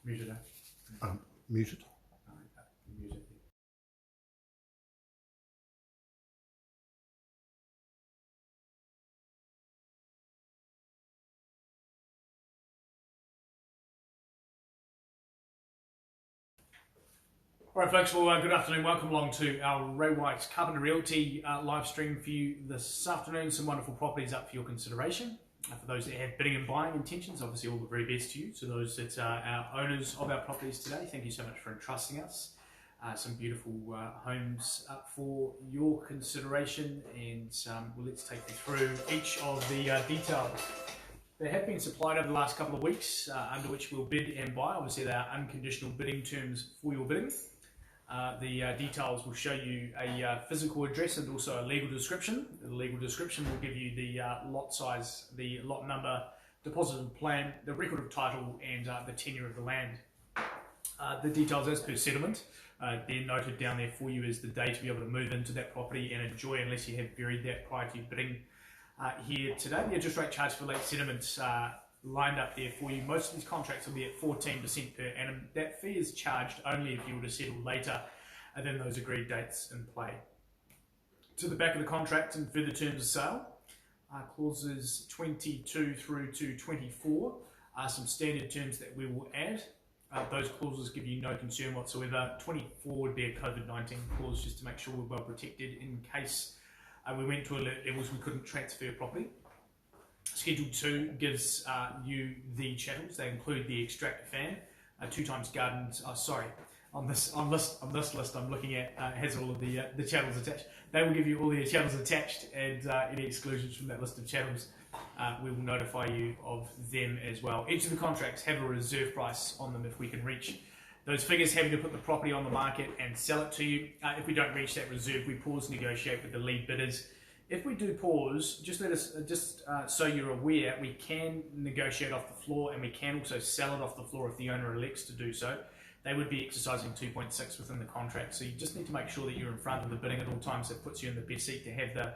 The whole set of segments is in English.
Muted, eh? Muted. Muted. Alright folks, well good afternoon, welcome along to our Ray White's Carpenter Realty live stream for you this afternoon. Some wonderful properties up for your consideration. For those that have bidding and buying intentions, obviously all the very best to you. To those that are our owners of our properties today, thank you so much for entrusting us. Some beautiful homes up for your consideration, and well, let's take you through each of the details. They have been supplied over the last couple of weeks, under which we'll bid and buy. Obviously they are unconditional bidding terms for your bidding. The details will show you a physical address and also a legal description. The legal description will give you the lot size, the lot number, deposit and plan, the record of title, and the tenure of the land. The details as per settlement, they're noted down there for you as the day to be able to move into that property and enjoy, unless you have buried that prior to bidding here today. The interest rate charge for late settlements lined up there for you. Most of these contracts will be at 14% per annum. That fee is charged only if you were to settle later than those agreed dates in play. To the back of the contract and further terms of sale, clauses 22 through to 24 are some standard terms that we will add. Those clauses give you no concern whatsoever. 24 would be a COVID-19 clause, just to make sure we're well protected in case we went to alert levels we couldn't transfer property. Schedule 2 gives you the chattels. They include the extractor fan, 2 times gardens. On this list I'm looking at has all of the chattels attached. They will give you all the chattels attached, and any exclusions from that list of chattels, we will notify you of them as well. Each of the contracts have a reserve price on them if we can reach those figures, having to put the property on the market and sell it to you. If we don't reach that reserve, we pause negotiate with the lead bidders. If we do pause, just let us, so you're aware, we can negotiate off the floor, and we can also sell it off the floor if the owner elects to do so. They would be exercising 2.6 within the contract, so you just need to make sure that you're in front of the bidding at all times. That puts you in the best seat to have the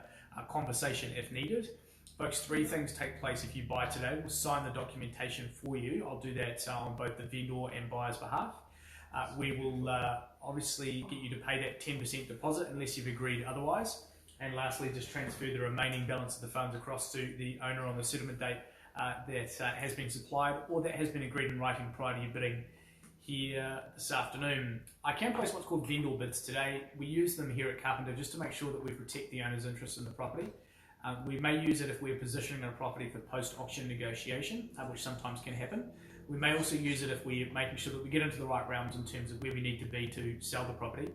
conversation if needed. Folks, 3 things take place if you buy today. We'll sign the documentation for you. I'll do that on both the vendor and buyer's behalf. We will obviously get you to pay that 10% deposit unless you've agreed otherwise. And lastly, just transfer the remaining balance of the funds across to the owner on the settlement date that has been supplied or that has been agreed in writing prior to your bidding here this afternoon. I can place what's called vendor bids today. We use them here at Carpenter just to make sure that we protect the owner's interest in the property. We may use it if we're positioning a property for post-auction negotiation, which sometimes can happen. We may also use it if we're making sure that we get into the right realms in terms of where we need to be to sell the property.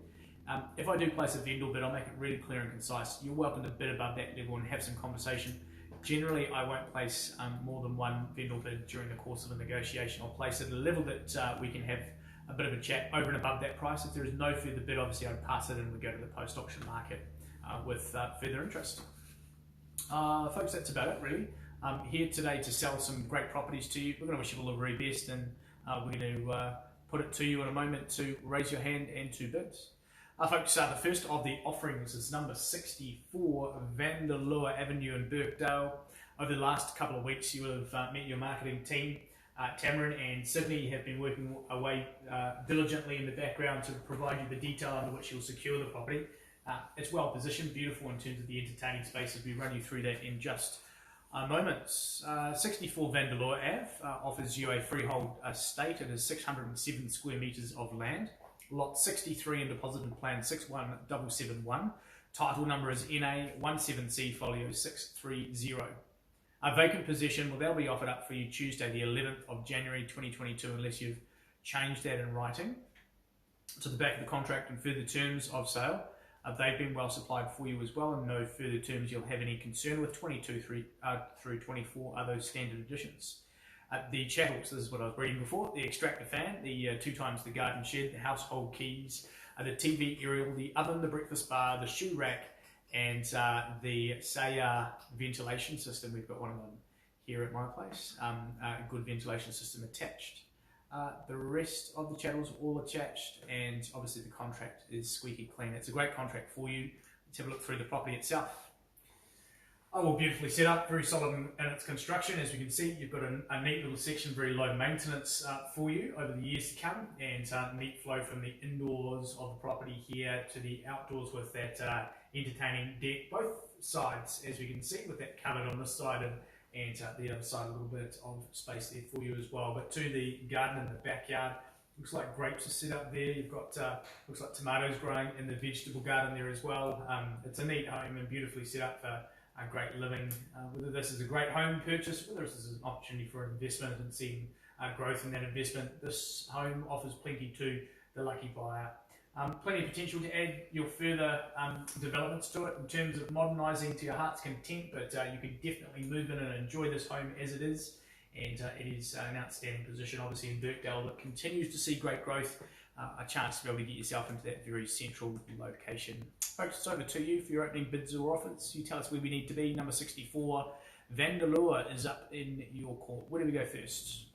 If I do place a vendor bid, I'll make it really clear and concise. You're welcome to bid above that level and have some conversation. Generally, I won't place more than 1 vendor bid during the course of a negotiation. I'll place it at a level that we can have a bit of a chat over and above that price. If there is no further bid, obviously I'd pass it and we go to the post-auction market with further interest. Folks, that's about it really. I'm here today to sell some great properties to you. We're going to wish you all the very best, and we're going to put it to you in a moment to raise your hand and to bid. Folks, the first of the offerings is number 64 Luyer Avenue in Birkdale. Over the last couple of weeks, you will have met your marketing team. Tamron and Sydney have been working away diligently in the background to provide you the detail under which you'll secure the property. It's well positioned, beautiful in terms of the entertaining space, as we run you through that in just moments. 64 Luyer Ave offers you a freehold estate. It has 607 square metres of land. Lot 63 in deposit and plan 61771. Title number is NA 17C folio 630. Vacant possession, well, that'll be offered up for you Tuesday the 11th of January 2022 unless you've changed that in writing. To the back of the contract and further terms of sale, they've been well supplied for you as well, and no further terms you'll have any concern with. 22 through 24 are those standard additions. The chattels, this is what I was reading before, the extractor fan, the 2 times the garden shed, the household keys, the TV aerial, the oven, the breakfast bar, the shoe rack, and the Seon ventilation system. We've got one of them here at my place, a good ventilation system attached. The rest of the chattels are all attached, and obviously the contract is squeaky clean. It's a great contract for you. Let's have a look through the property itself. Oh, well, beautifully set up, very solid in its construction. As you can see, you've got a neat little section, very low maintenance for you over the years to come, and neat flow from the indoors of the property here to the outdoors with that entertaining deck, both sides, as we can see, with that covered on this side and the other side, a little bit of space there for you as well. But to the garden in the backyard, looks like grapes are set up there. You've got, looks like tomatoes growing in the vegetable garden there as well. It's a neat home and beautifully set up for a great living. Whether this is a great home purchase, whether this is an opportunity for an investment and seeing growth in that investment, this home offers plenty to the lucky buyer. Plenty of potential to add your further developments to it in terms of modernising to your heart's content, but you can definitely move in and enjoy this home as it is. And it is an outstanding position, obviously, in Birkdale that continues to see great growth. A chance to be able to get yourself into that very central location. Folks, it's over to you for your opening bids or offers. You tell us where we need to be. Number 64, Vanderlua is up in your court. Where do we go first?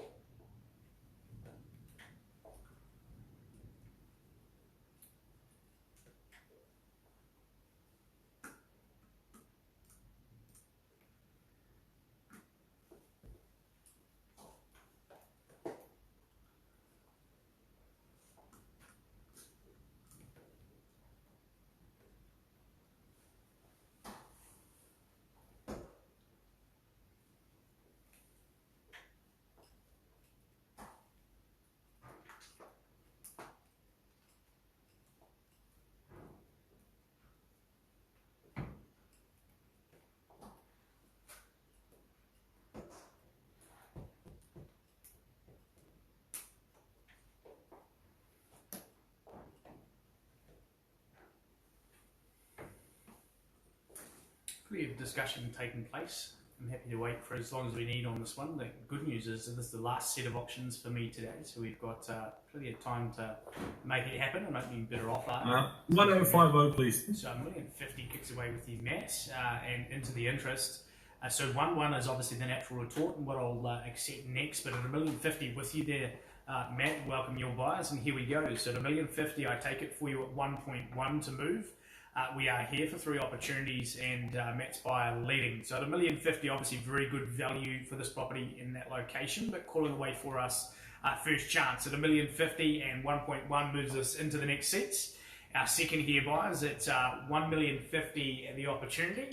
Plenty of discussion taking place. I'm happy to wait for as long as we need on this one. The good news is that this is the last set of options for me today, so we've got plenty of time to make it happen and make me better offer. 1050, please. So $1,050,000 kicks away with you, Matt, and into the interest. So 1-1 is obviously the natural retort and what I'll accept next, but at $1,050,000 with you there, Matt, welcome your buyers, and here we go. So at $1,050,000, I take it for you at 1.1 to move. We are here for 3 opportunities and Matt's buyer leading. So at $1,050,000, obviously very good value for this property in that location, but calling away for us first chance at $1,050,000 and 1.1 moves us into the next sets. Our second here buyers at $1,050,000 at the opportunity.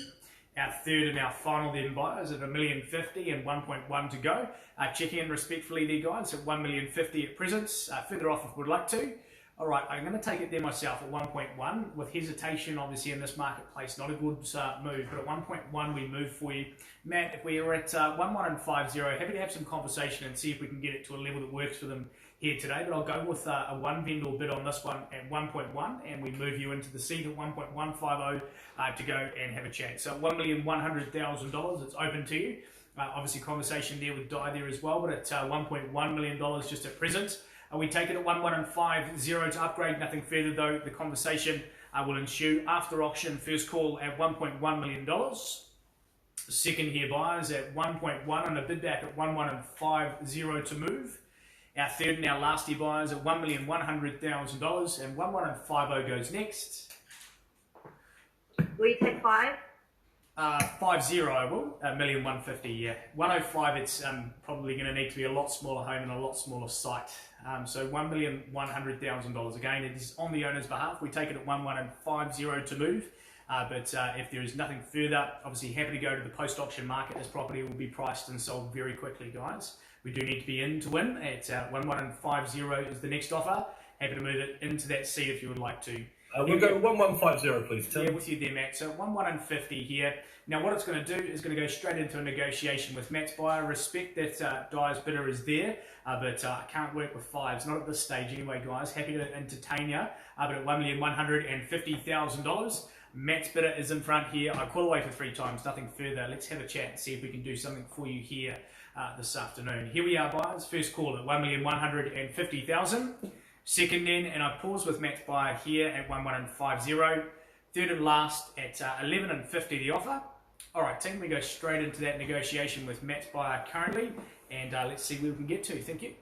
Our third and our final then buyers at $1,050,000 and 1.1 to go. Checking in respectfully there, guys, at $1,050,000 at present. Further off if we'd like to. All right, I'm going to take it there myself at 1.1 with hesitation, obviously, in this marketplace. Not a good move, but at 1.1 we move for you. Matt, if we are at 1,150, happy to have some conversation and see if we can get it to a level that works for them here today. But I'll go with a one vendor bid on this one at 1.1, and we move you into the seat at 1.150 to go and have a chat. So $1,100,000, it's open to you. Obviously, conversation there with Di there as well, but at $1.1 million just at present. We take it at 1,150 to upgrade, nothing further though. The conversation will ensue after auction. First call at $1.1 million. Second here buyers at 1.1 and a bid back at 1,150 to move. Our third and our last here buyers at $1,100,000 and 1,150 goes next. Will you take 5? 50 I will, $1,150,000, yeah. 105 it's probably going to need to be a lot smaller home and a lot smaller site. So $1,100,000. Again, it is on the owner's behalf. We take it at 1,150 to move. But if there is nothing further, obviously happy to go to the post-auction market. This property will be priced and sold very quickly, guys. We do need to be in to win. At 1,150 is the next offer. Happy to move it into that seat if you would like to. We'll go 1150, please, Tim. Yeah, with you there, Matt. So 1,150 here. Now, what it's going to do is going to go straight into a negotiation with Matt's buyer. Respect that Di's bidder is there, but I can't work with 5s. Not at this stage anyway, guys. Happy to entertain you, but at $1,150,000. Matt's bidder is in front here. I call away for 3 times, nothing further. Let's have a chat and see if we can do something for you here this afternoon. Here we are, buyers. First call at $1,150,000. Second then, and I pause with Matt's buyer here at 1,150. Third and last at 1150 the offer. All right, team, we go straight into that negotiation with Matt's buyer currently, and let's see where we can get to. Thank you.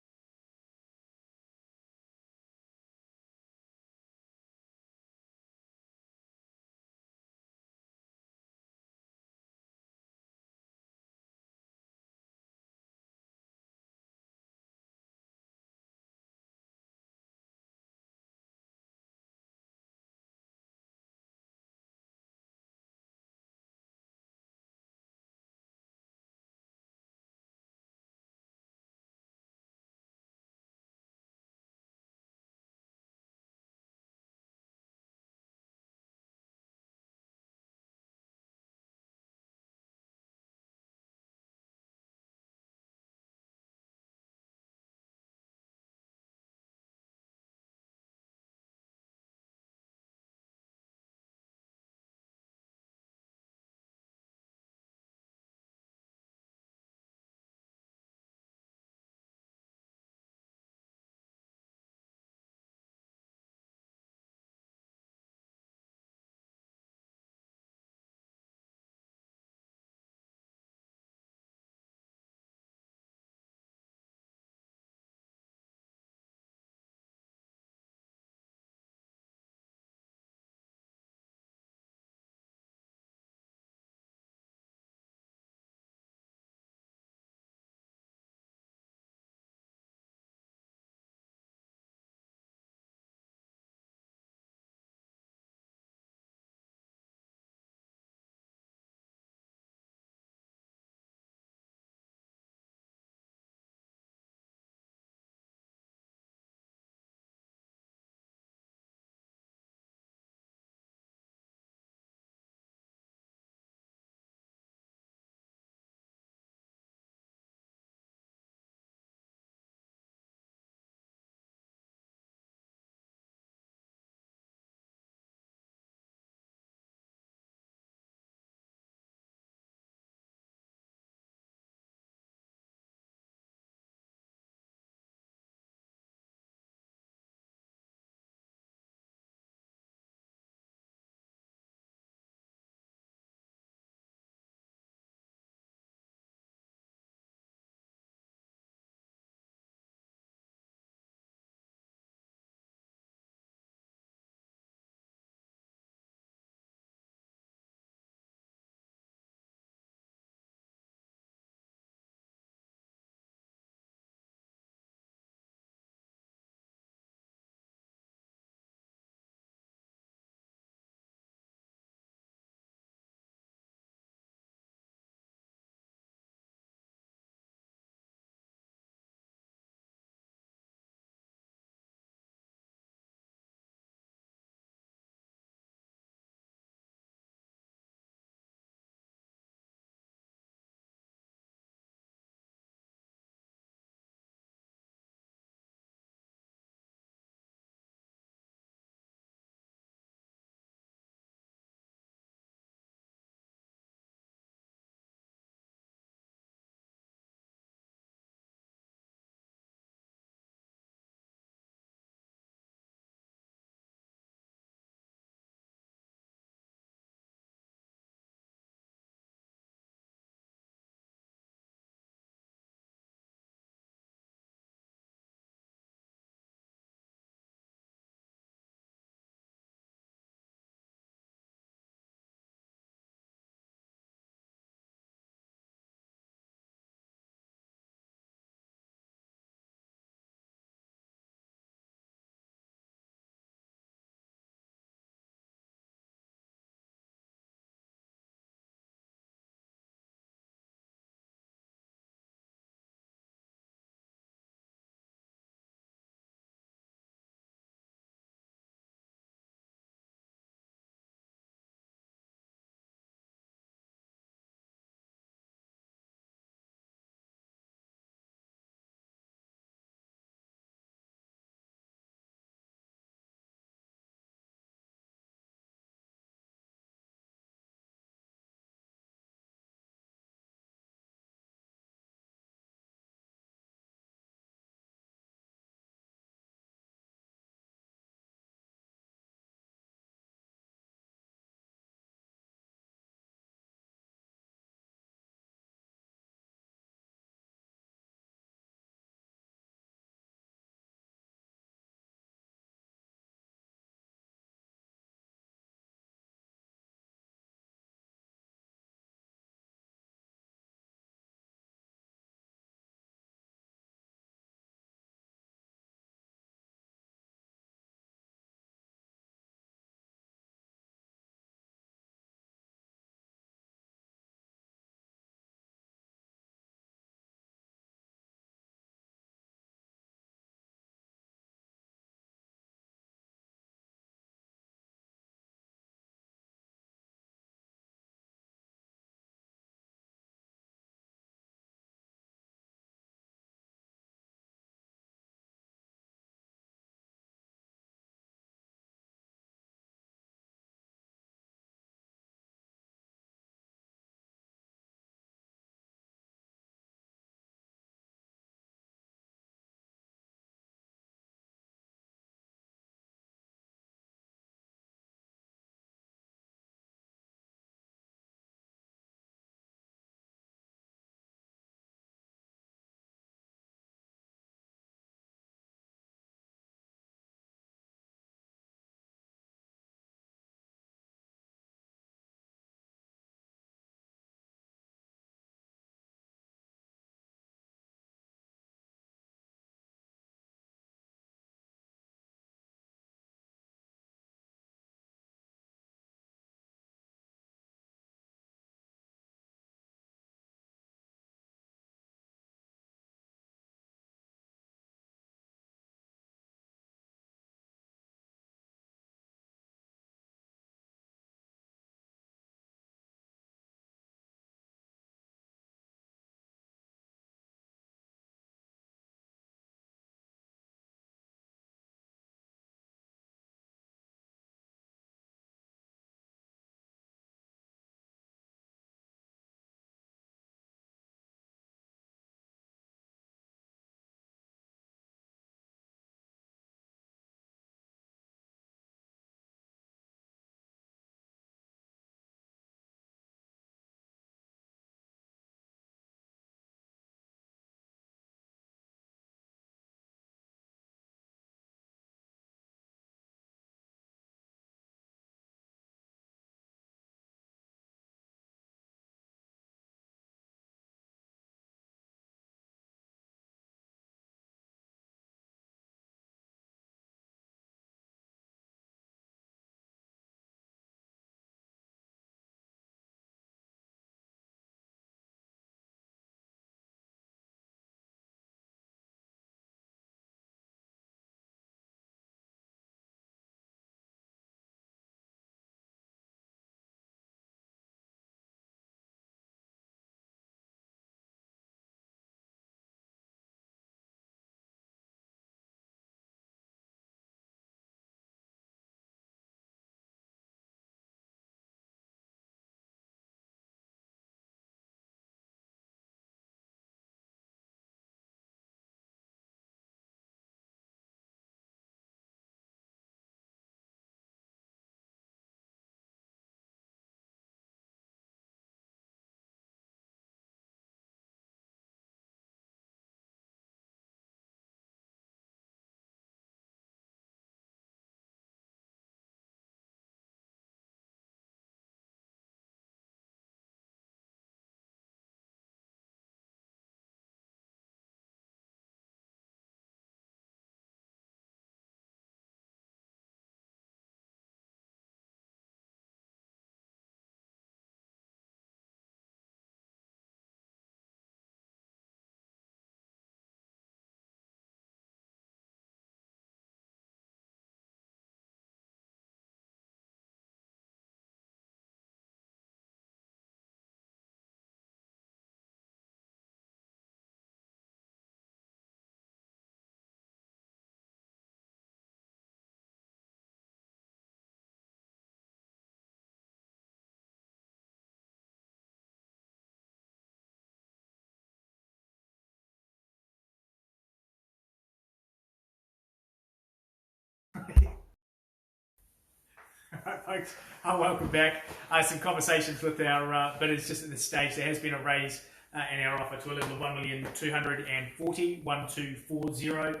Alright, folks, welcome back. Some conversations with our bidders just at this stage. There has been a raise in our offer to a level of 1,240,1240.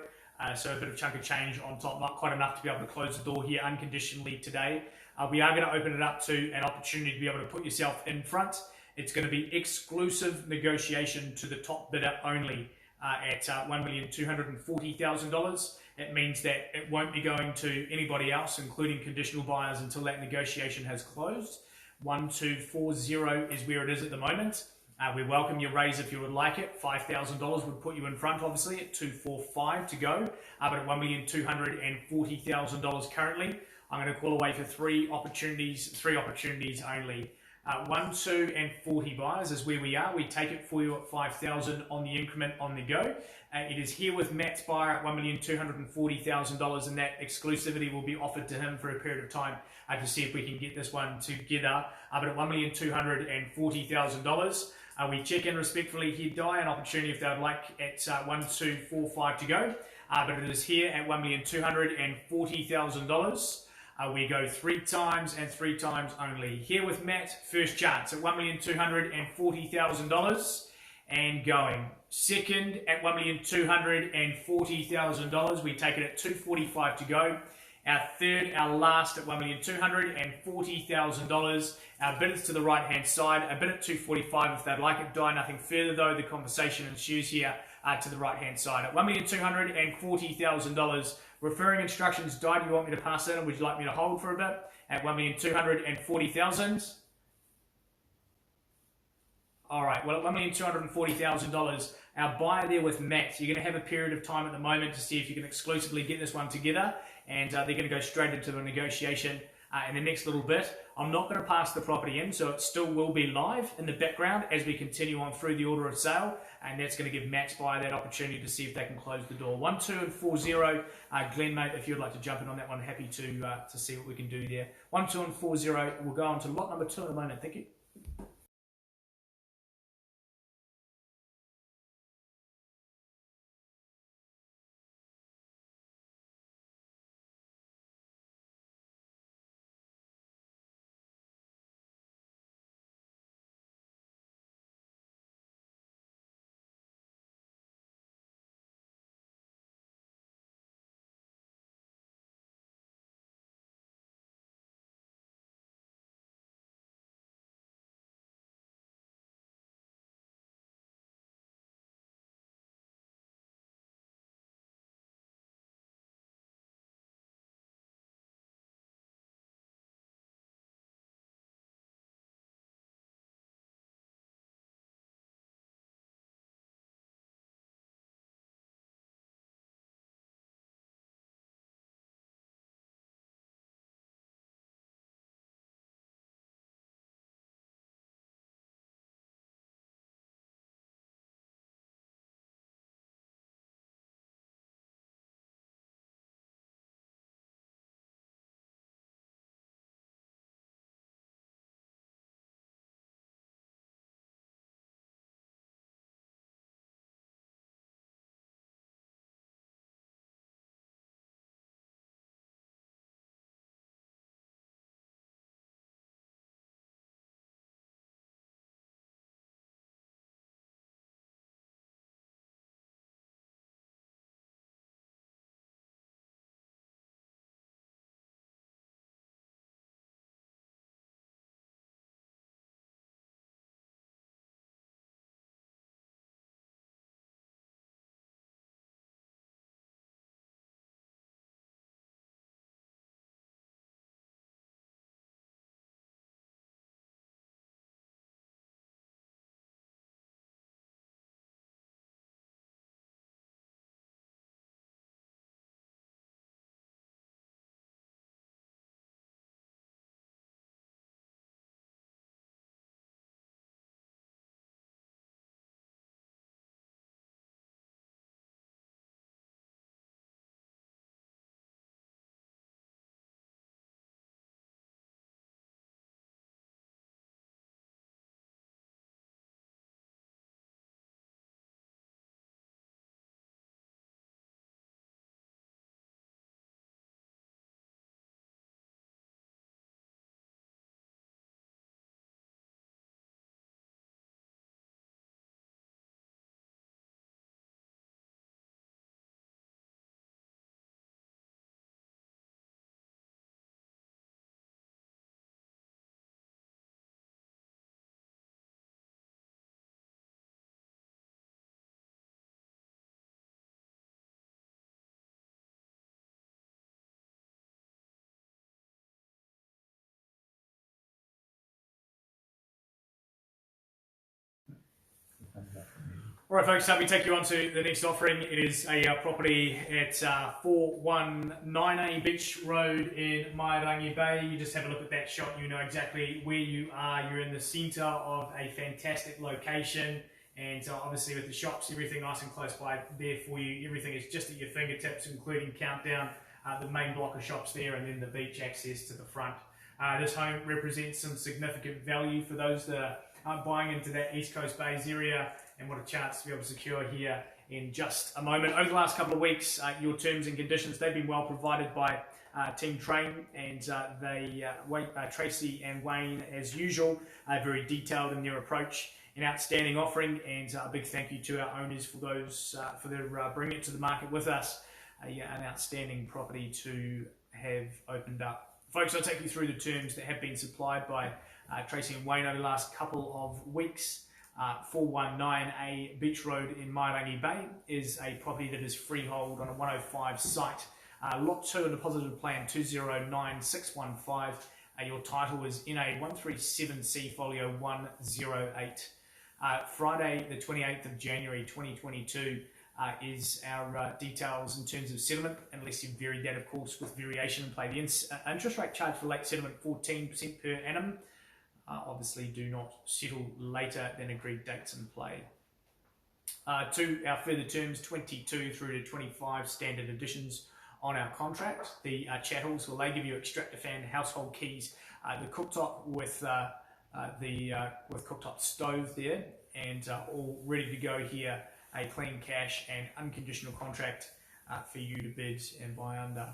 So a bit of chunk of change on top, not quite enough to be able to close the door here unconditionally today. We are going to open it up to an opportunity to be able to put yourself in front. It's going to be exclusive negotiation to the top bidder only at $1,240,000. It means that it won't be going to anybody else, including conditional buyers, until that negotiation has closed. 1,240 is where it is at the moment. We welcome your raise if you would like it. $5,000 would put you in front, obviously, at 245 to go. But at $1,240,000 currently, I'm going to call away for three opportunities only. 1, 2, and 40 buyers is where we are. We take it for you at 5,000 on the increment on the go. It is here with Matt's buyer at $1,240,000, and that exclusivity will be offered to him for a period of time to see if we can get this one together. But at $1,240,000, we check in respectfully here, Di, an opportunity if they would like at 1,245 to go. But it is here at $1,240,000. We go 3 times and 3 times only. Here with Matt, first chance at $1,240,000 and going. Second at $1,240,000. We take it at 245 to go. Our third, our last at $1,240,000. Our bidders to the right hand side, a bid at 245 if they'd like it. Die nothing further though. The conversation ensues here to the right hand side at $1,240,000. Referring instructions, Di, do you want me to pass that, or would you like me to hold for a bit? At $1,240,000. All right, well, at $1,240,000, our buyer there with Matt, you're going to have a period of time at the moment to see if you can exclusively get this one together, and they're going to go straight into the negotiation in the next little bit. I'm not going to pass the property in, so it still will be live in the background as we continue on through the order of sale, and that's going to give Matt's buyer that opportunity to see if they can close the door. 1, 2, and 40. Glenn, mate, if you'd like to jump in on that one, happy to see what we can do there. 1, 2, and 40. We'll go on to lot number 2 at the moment. Thank you. All right, folks, let me take you on to the next offering. It is a property at 419A Beach Road in Mairangi Bay. You just have a look at that shot, you know exactly where you are. You're in the centre of a fantastic location, and obviously with the shops, everything nice and close by there for you. Everything is just at your fingertips, including Countdown, the main block of shops there, and then the beach access to the front. This home represents some significant value for those that are buying into that East Coast Bays area, and what a chance to be able to secure here in just a moment. Over the last couple of weeks, your terms and conditions, they've been well provided by Team Train, and Tracy and Wayne, as usual, very detailed in their approach. An outstanding offering, and a big thank you to our owners for those for their bringing it to the market with us. An outstanding property to have opened up. Folks, I'll take you through the terms that have been supplied by Tracy and Wayne over the last couple of weeks. 419A Beach Road in Mairangi Bay is a property that is freehold on a 105 site. Lot 2 in the positive plan 209615. Your title is NA 137C folio 108. Friday the 28th of January 2022 is our details in terms of settlement, unless you've varied that, of course, with variation in play. The interest rate charged for late settlement 14% per annum. Obviously do not settle later than agreed dates in play. To our further terms, 22 through to 25 standard additions on our contract. The chattels, well, they give you extractor fan, household keys, the cooktop with cooktop stove there, and all ready to go here. A clean cash and unconditional contract for you to bid and buy under.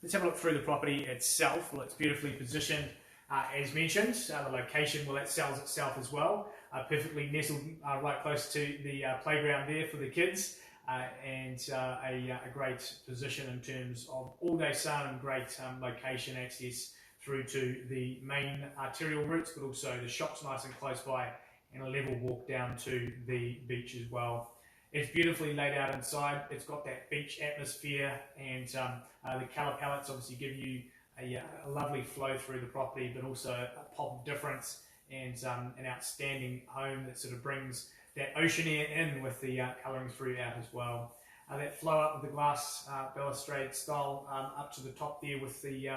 Let's have a look through the property itself. Well, it's beautifully positioned. As mentioned, the location, well, that sells itself as well. Perfectly nestled right close to the playground there for the kids, and a great position in terms of all-day sun and great location access through to the main arterial routes, but also the shops nice and close by, and a level walk down to the beach as well. It's beautifully laid out inside. It's got that beach atmosphere, and the colour palettes obviously give you a lovely flow through the property, but also a pop of difference, and an outstanding home that sort of brings that ocean air in with the colouring throughout as well. That flow up with the glass balustrade style up to the top there with the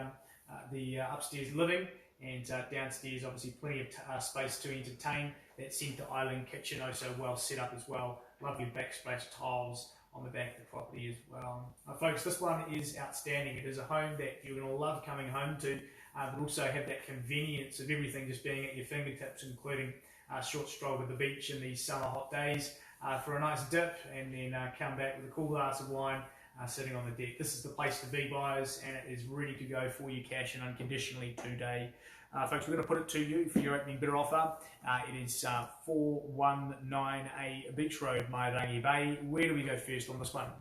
upstairs living, and downstairs obviously plenty of space to entertain. That centre island kitchen also well set up as well. Lovely backsplash tiles on the back of the property as well. Folks, this one is outstanding. It is a home that you're going to love coming home to, but also have that convenience of everything just being at your fingertips, including a short stroll to the beach in these summer hot days for a nice dip, and then come back with a cool glass of wine sitting on the deck. This is the place to be, buyers, and it is ready to go for you cash and unconditionally today. Folks, we're going to put it to you for your opening bidder offer. It is 419A Beach Road, Mairangi Bay. Where do we go first on this one?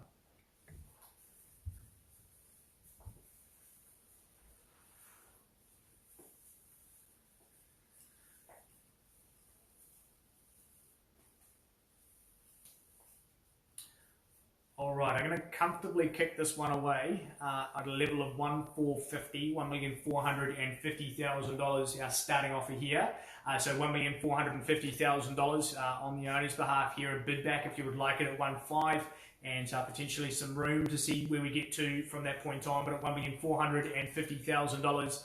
All right, I'm going to comfortably kick this one away at a level of $1,450,000, our starting offer here. So $1,450,000 on the owner's behalf here, a bid back if you would like it at 1.5, and potentially some room to see where we get to from that point on. But at $1,450,000,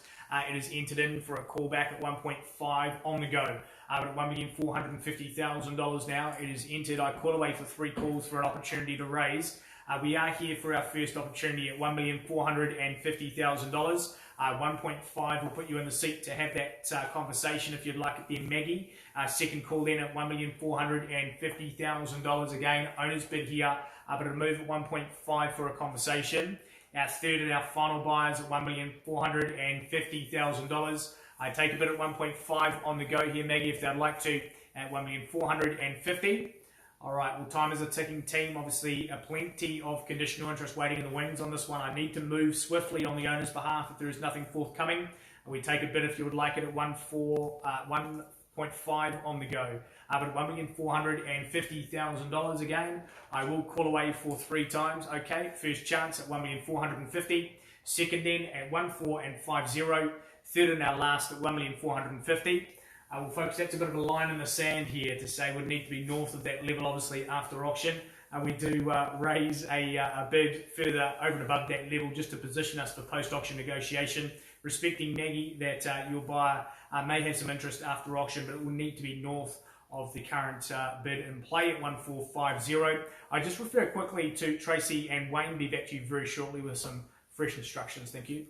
it is entered in for a callback at 1.5 on the go. But at $1,450,000 now, it is entered. I call away for 3 calls for an opportunity to raise. We are here for our first opportunity at $1,450,000. 1.5 will put you in the seat to have that conversation if you'd like it there, Maggie. Second call then at $1,450,000 again. Owner's bid here, but it'll move at 1.5 for a conversation. Our third and our final buyers at $1,450,000. I take a bid at 1.5 on the go here, Maggie, if they'd like to, at $1,450,000. All right, well, time is a ticking team. Obviously, plenty of conditional interest waiting in the wings on this one. I need to move swiftly on the owner's behalf if there is nothing forthcoming. We take a bid if you would like it at 1.5 on the go. But at $1,450,000 again, I will call away for 3 times. Okay, first chance at $1,450,000. Second then at 1.4 and 50. Third and our last at $1,450,000. Well, folks, that's a bit of a line in the sand here to say we need to be north of that level, obviously, after auction. We do raise a bid further over and above that level just to position us for post-auction negotiation, respecting, Maggie, that your buyer may have some interest after auction, but it will need to be north of the current bid in play at 1450. I just refer quickly to Tracy and Wayne. Be back to you very shortly with some fresh instructions. Thank you.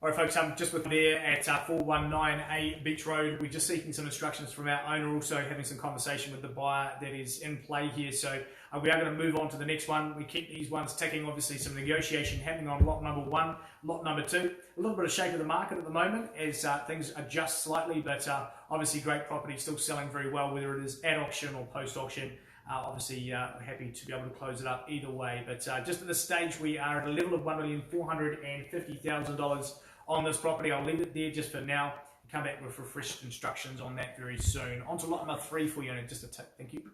Alright folks, just with there at 419A Beach Road, we're just seeking some instructions from our owner, also having some conversation with the buyer that is in play here. So we are going to move on to the next one. We keep these ones ticking, obviously some negotiation happening on lot number 1, lot number 2. A little bit of shape of the market at the moment as things adjust slightly, but obviously great property still selling very well, whether it is at auction or post-auction. Obviously, we're happy to be able to close it up either way. But just at this stage, we are at a level of $1,450,000 on this property. I'll leave it there just for now and come back with refreshed instructions on that very soon. On to lot number 3 for you in just a tick. Thank you.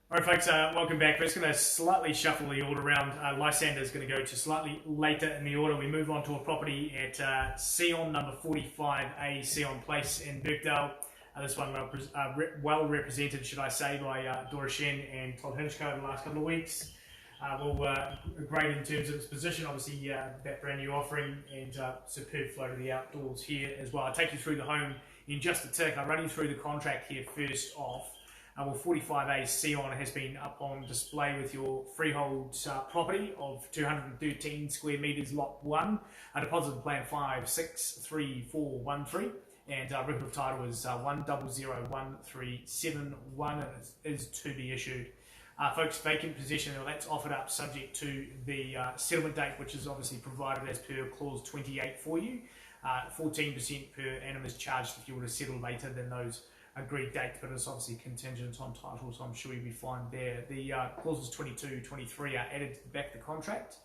All right, folks, welcome back. We're just going to slightly shuffle the order around. Lysander is going to go to slightly later in the order. We move on to a property at Seon, number 45A, Seon Place in Birkdale. This one well represented, should I say, by Dora Shen and Todd Hinchko over the last couple of weeks. Great in terms of its position, obviously that brand new offering, and superb flow to the outdoors here as well. I'll take you through the home in just a tick. I'll run you through the contract here first off. 45A Seon has been up on display with your freehold property of 213 square metres, lot 1, a deposit of plan 563413, and record of title is 1001371 and it is to be issued. Folks, vacant possession, that's offered up subject to the settlement date, which is obviously provided as per clause 28 for you. 14% per annum is charged if you were to settle later than those agreed dates, but it's obviously contingent on title, so I'm sure you'll be fine there. The clauses 22, 23 are added to the back of the contract,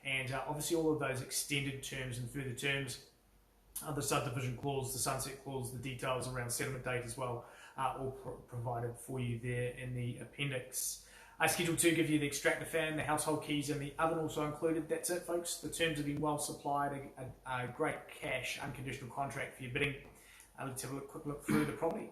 and obviously all of those extended terms and further terms, the subdivision clause, the sunset clause, the details around settlement date as well, are all provided for you there in the appendix. Schedule 2 give you the extractor fan, the household keys, and the oven also included. That's it, folks. The terms have been well supplied, a great cash, unconditional contract for your bidding. Let's have a quick look through the property.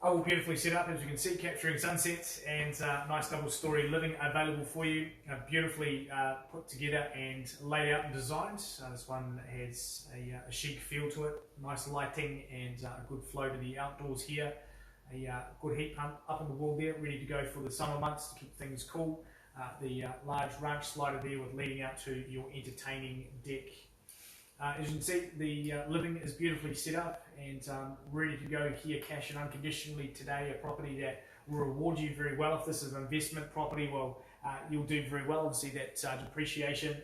All beautifully set up, as you can see, capturing sunsets, and nice double-storey living available for you. Beautifully put together and laid out and designed. This one has a chic feel to it, nice lighting and a good flow to the outdoors here. A good heat pump up on the wall there, ready to go for the summer months to keep things cool. The large ranch slider there with leading out to your entertaining deck. As you can see, the living is beautifully set up and ready to go here, cash and unconditionally today. A property that will reward you very well. If this is an investment property, well, you'll do very well. Obviously, that depreciation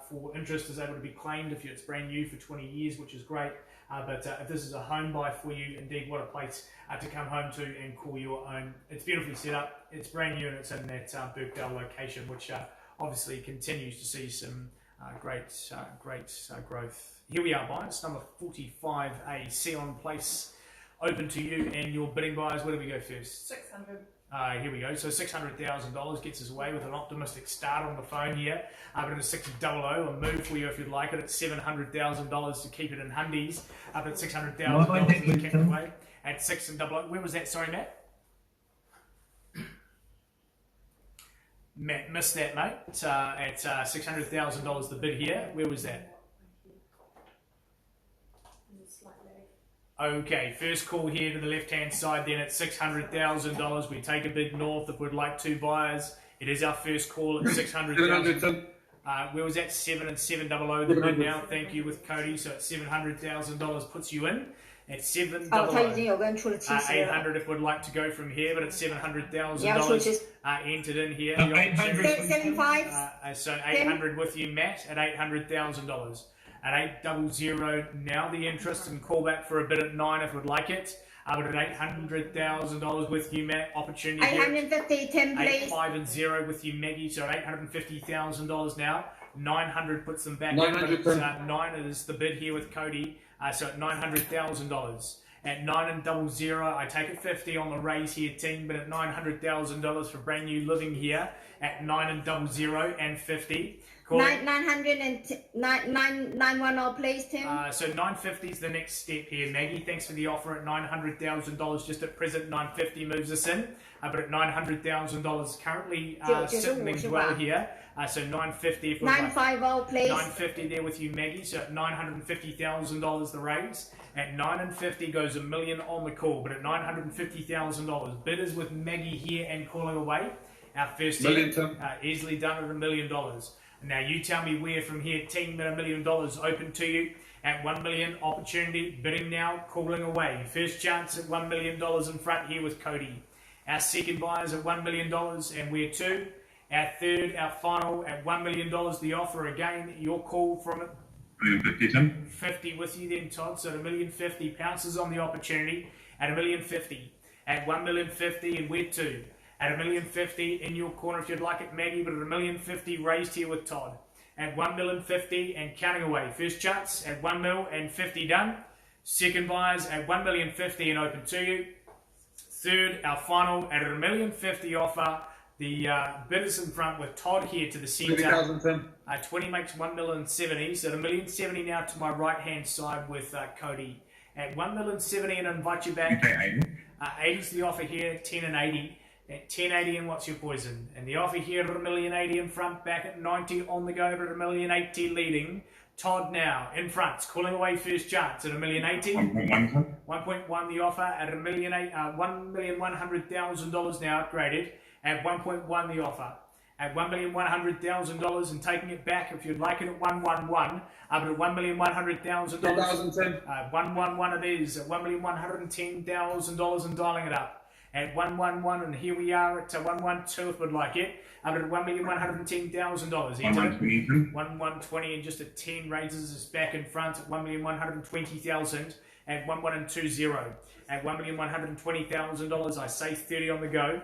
for interest is able to be claimed if it's brand new for 20 years, which is great. But if this is a home buy for you, indeed, what a place to come home to and call your own. It's beautifully set up. It's brand new and it's in that Birkdale location, which obviously continues to see some great growth. Here we are, buyers. Number 45A, Seon Place, open to you and your bidding buyers. Where do we go first? 600. Here we go. So $600,000 gets us away with an optimistic start on the phone here. But in a 600, a move for you if you'd like it at $700,000 to keep it in hundies. Up at $600,000 kept away at 600. Where was that? Sorry, Matt. Matt missed that, mate. At $600,000 the bid here. Where was that? Okay, first call here to the left-hand side then at $600,000. We take a bid north if we'd like two buyers. It is our first call at $600,000. Where was that? 7 and 700 the bid now. Thank you with Cody. So at $700,000 puts you in. At 700. 800 if we'd like to go from here, but at $700,000 entered in here. 775. So 800 with you, Matt, at $800,000. At 800 now the interest and call back for a bid at 9 if we'd like it. But at $800,000 with you, Matt, opportunity 850, Tim, please. 850 with you, Maggie. So at $850,000 now. 900 puts them back. 900. 9 is the bid here with Cody. So at $900,000. At 900, I take it 50 on the raise here, team. But at $900,000 for brand new living here at 900 and 50. 910, please, Tim. So 950 is the next step here, Maggie. Thanks for the offer at $900,000. Just at present, 950 moves us in. But at $900,000 currently sitting things well here. So 950 if we're 950, please. 950 there with you, Maggie. So at $950,000 the raise. At 950 goes $1 million on the call. But at $950,000, bidders with Maggie here and calling away. Our first hit, easily done at $1 million. Now you tell me where from here, team, at $1 million open to you. At $1 million, opportunity, bidding now, calling away. First chance at $1 million in front here with Cody. Our second buyers at $1 million, and we're 2. Our third, our final at $1 million, the offer again, your call from it. 50 with you then, Todd. So at $1,050,000 pounces on the opportunity at $1,050,000. At $1,050,000 and we're 2. At $1,050,000 in your corner if you'd like it, Maggie, but at $1,050,000 raised here with Todd. At $1,050,000 and counting away. First chance at $1 million and 50 done. Second buyers at $1,050,000 and open to you. third, our final at $1,050,000 offer. The bidders in front with Todd here to the centre. 20,000, Tim. 20 makes $1,070,000. So $1,070,000 now to my right hand side with Cody at $1,070,000 and invite you back. Okay, 80. 80's the offer here, 10 and 80. At 10.80 and what's your poison? And the offer here at $1,080,000 in front, back at 90 on the go at $1,080,000 leading. Todd now in front, calling away first chance at $1,080,000. 1.1. 1.1 the offer at $1,100,000 now upgraded at 1.1 the offer at $1,100,000 and taking it back if you'd like it at 111 up at $1,100,000. 2,000, Tim. 111 it is at $1,110,000 and dialing it up at 111 and here we are at 112 if we'd like it up at $1,110,000. 1,120 and just at 10 raises us back in front at $1,120,000 at 1120 at $1,120,000. I say 30 on the go.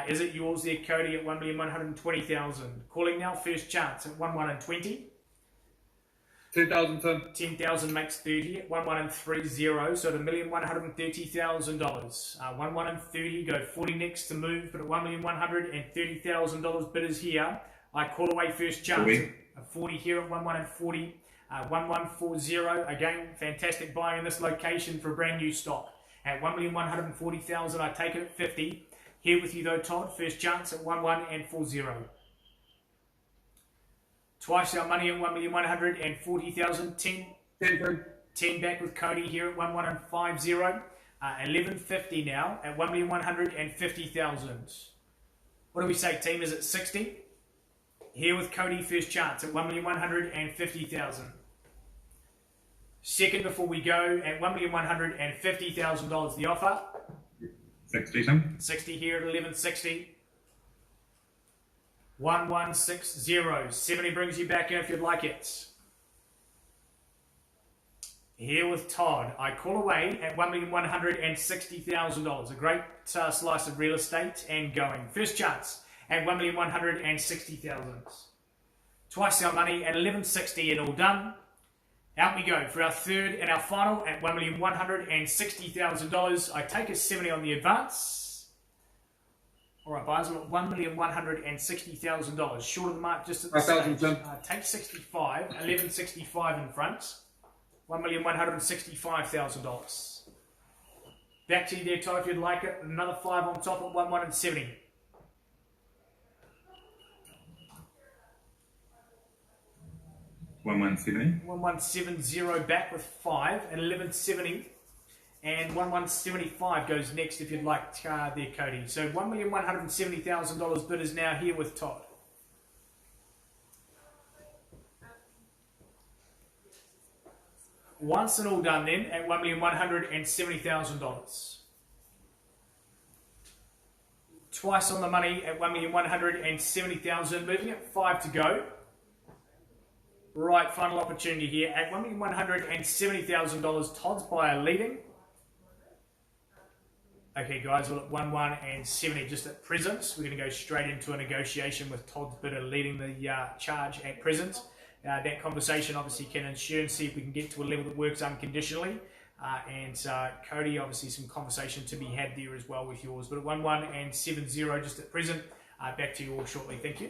Is it yours there, Cody, at $1,120,000? Calling now, first chance at 1,120. 2,000, Tim. 10,000 makes 30 at 1,130, so at $1,130,000. 1,130, go 40 next to move, but at $1,130,000 bidders here. I call away first chance. 40. 40 here at 1,140. 1,140, again, fantastic buy in this location for a brand new stock. At $1,140,000, I take it at 50. Here with you though, Todd, first chance at 1,140. Twice our money at 1,140,000. 10 back with Cody here at 1,150. 1150 now at 1,150,000. What do we say, team? Is it 60? Here with Cody, first chance at 1,150,000. Second before we go at $1,150,000 the offer. 60, Tim. 60 here at 1160. 1160. 70 brings you back in if you'd like it. Here with Todd, I call away at $1,160,000. A great slice of real estate and going. First chance at $1,160,000. Twice our money at 1160 and all done. Out we go for our third and our final at $1,160,000. I take a 70 on the advance. All right, buyers, we're at $1,160,000. Short of the mark just at the stage. Take 65, 1165 in front. $1,165,000. Back to you there, Todd, if you'd like it. Another 5 on top at 1,170. $1,170 back with 5 at 1170, and 1,175 goes next if you'd like there, Cody. So $1,170,000 bid is now here with Todd. Once and all done then at $1,170,000. Twice on the money at $1,170,000, moving at 5 to go. Right, final opportunity here at $1,170,000. Todd's buyer leading. Okay, guys, we're at 1,170 just at present. We're going to go straight into a negotiation with Todd's bidder leading the charge at present. That conversation obviously can ensure and see if we can get to a level that works unconditionally. And Cody, obviously some conversation to be had there as well with yours. But at 1,170 just at present. Back to you all shortly. Thank you.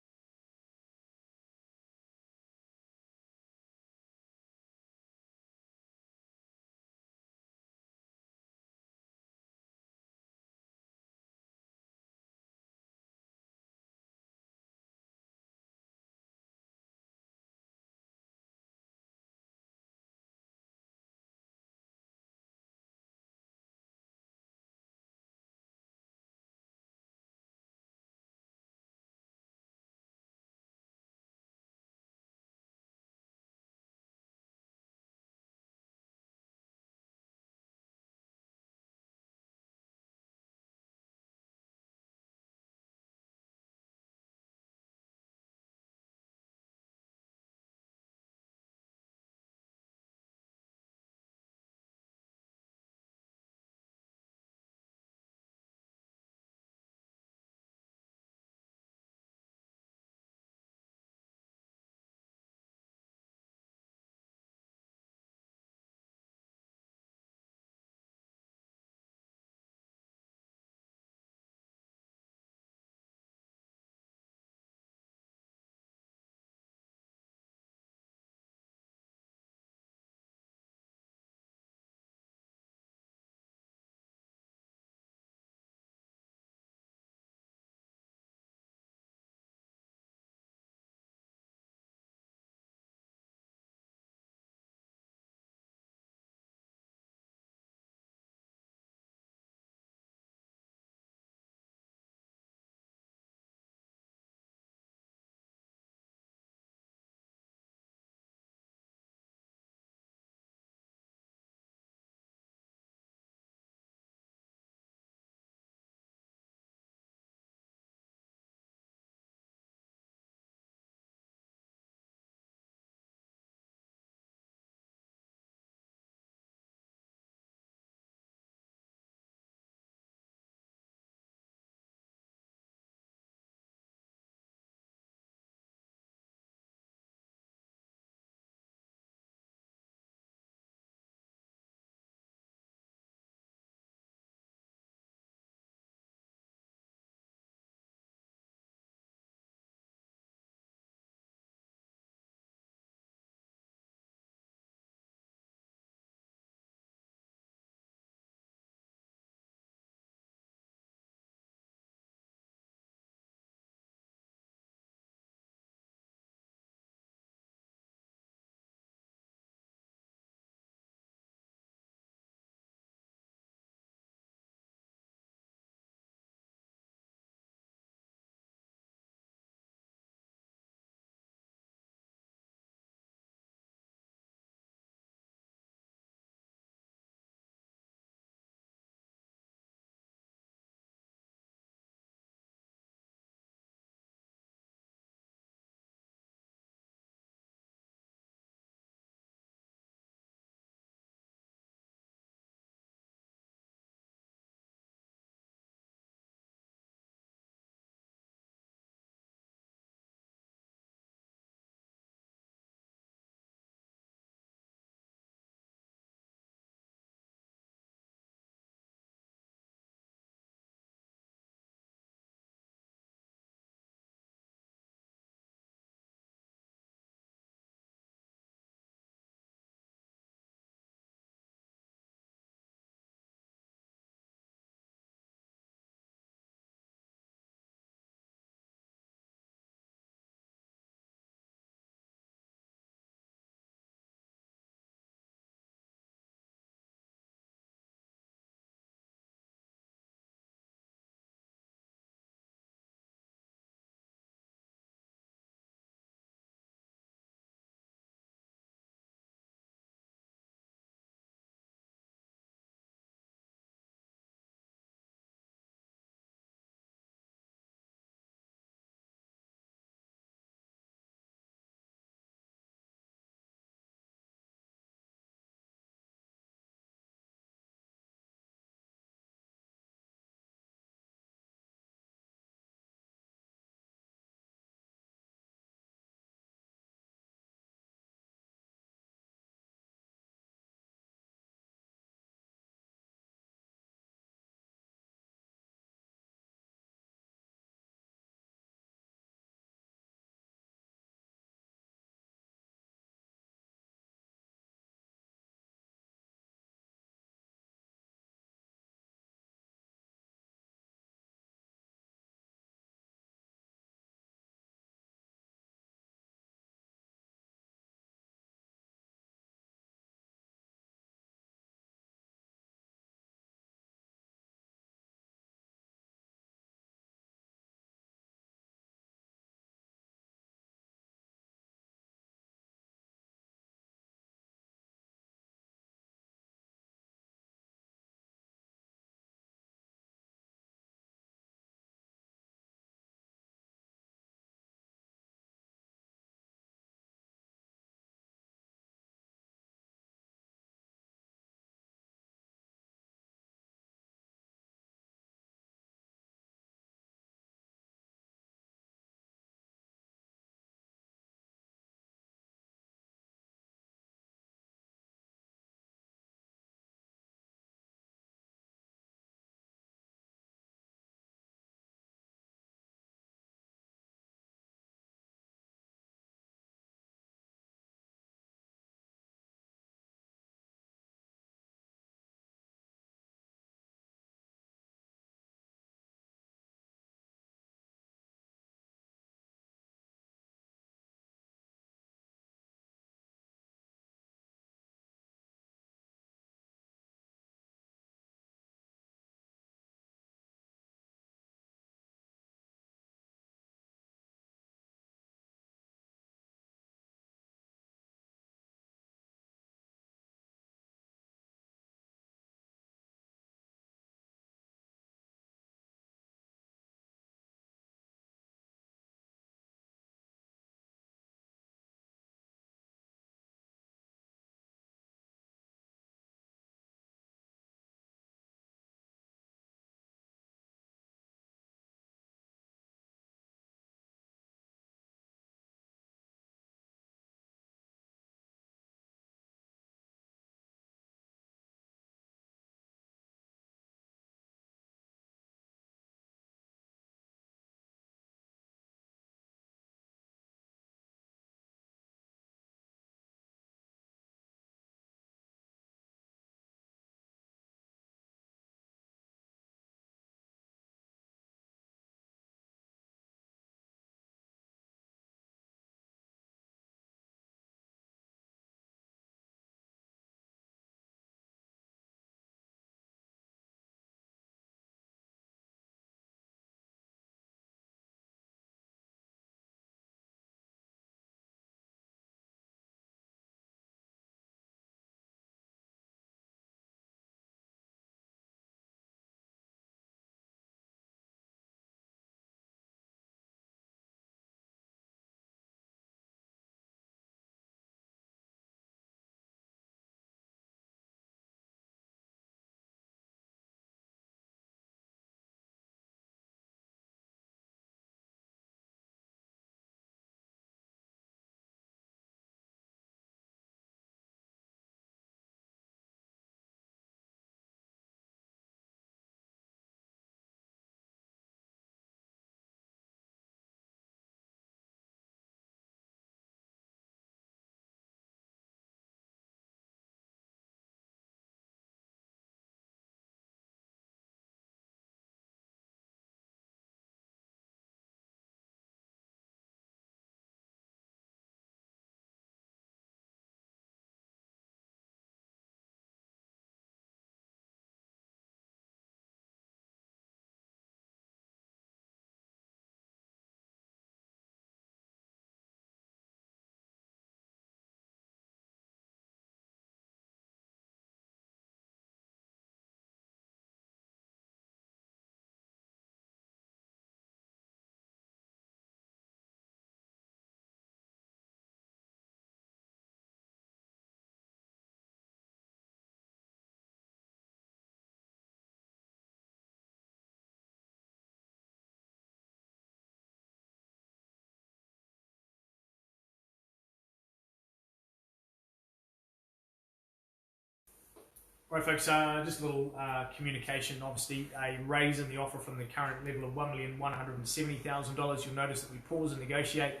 Right, folks, just a little communication. Obviously, a raise in the offer from the current level of $1,170,000. You'll notice that we pause and negotiate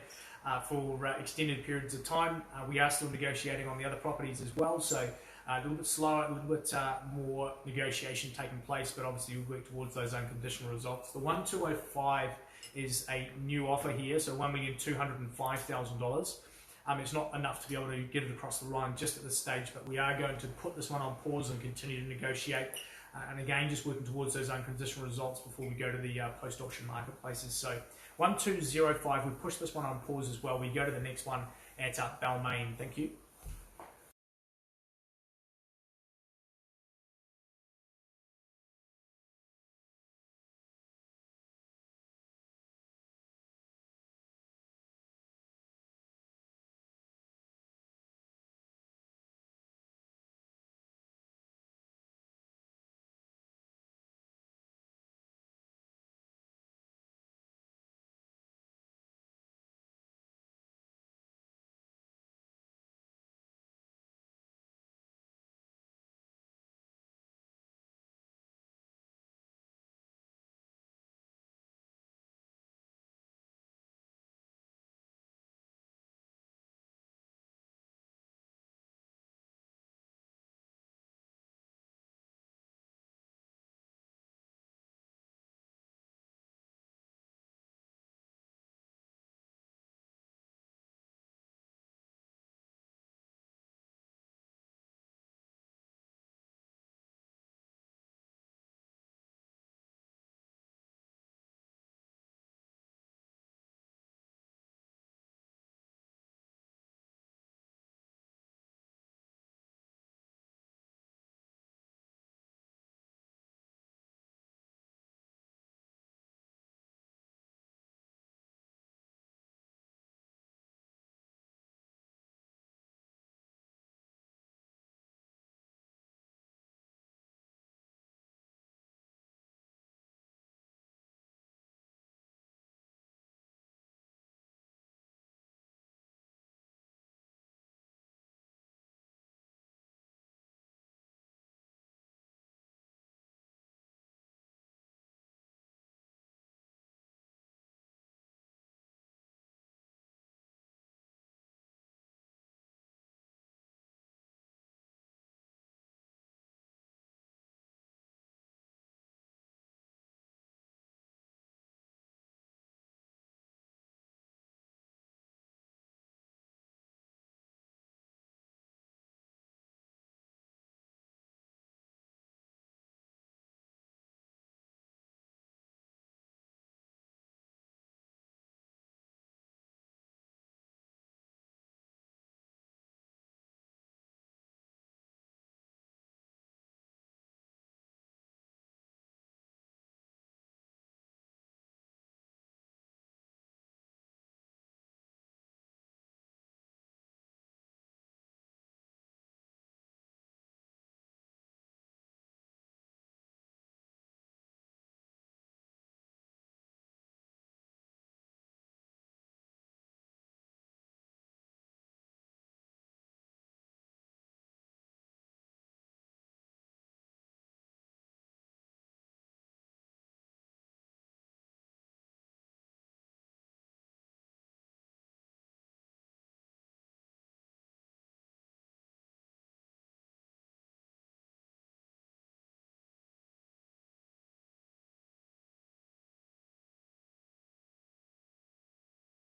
for extended periods of time. We are still negotiating on the other properties as well, so a little bit slower, a little bit more negotiation taking place, but obviously we'll work towards those unconditional results. The 1,205 is a new offer here, so $1,205,000. It's not enough to be able to get it across the line just at this stage, but we are going to put this one on pause and continue to negotiate. And again, just working towards those unconditional results before we go to the post-auction marketplaces. So 1,205, we push this one on pause as well. We go to the next one at Balmain. Thank you.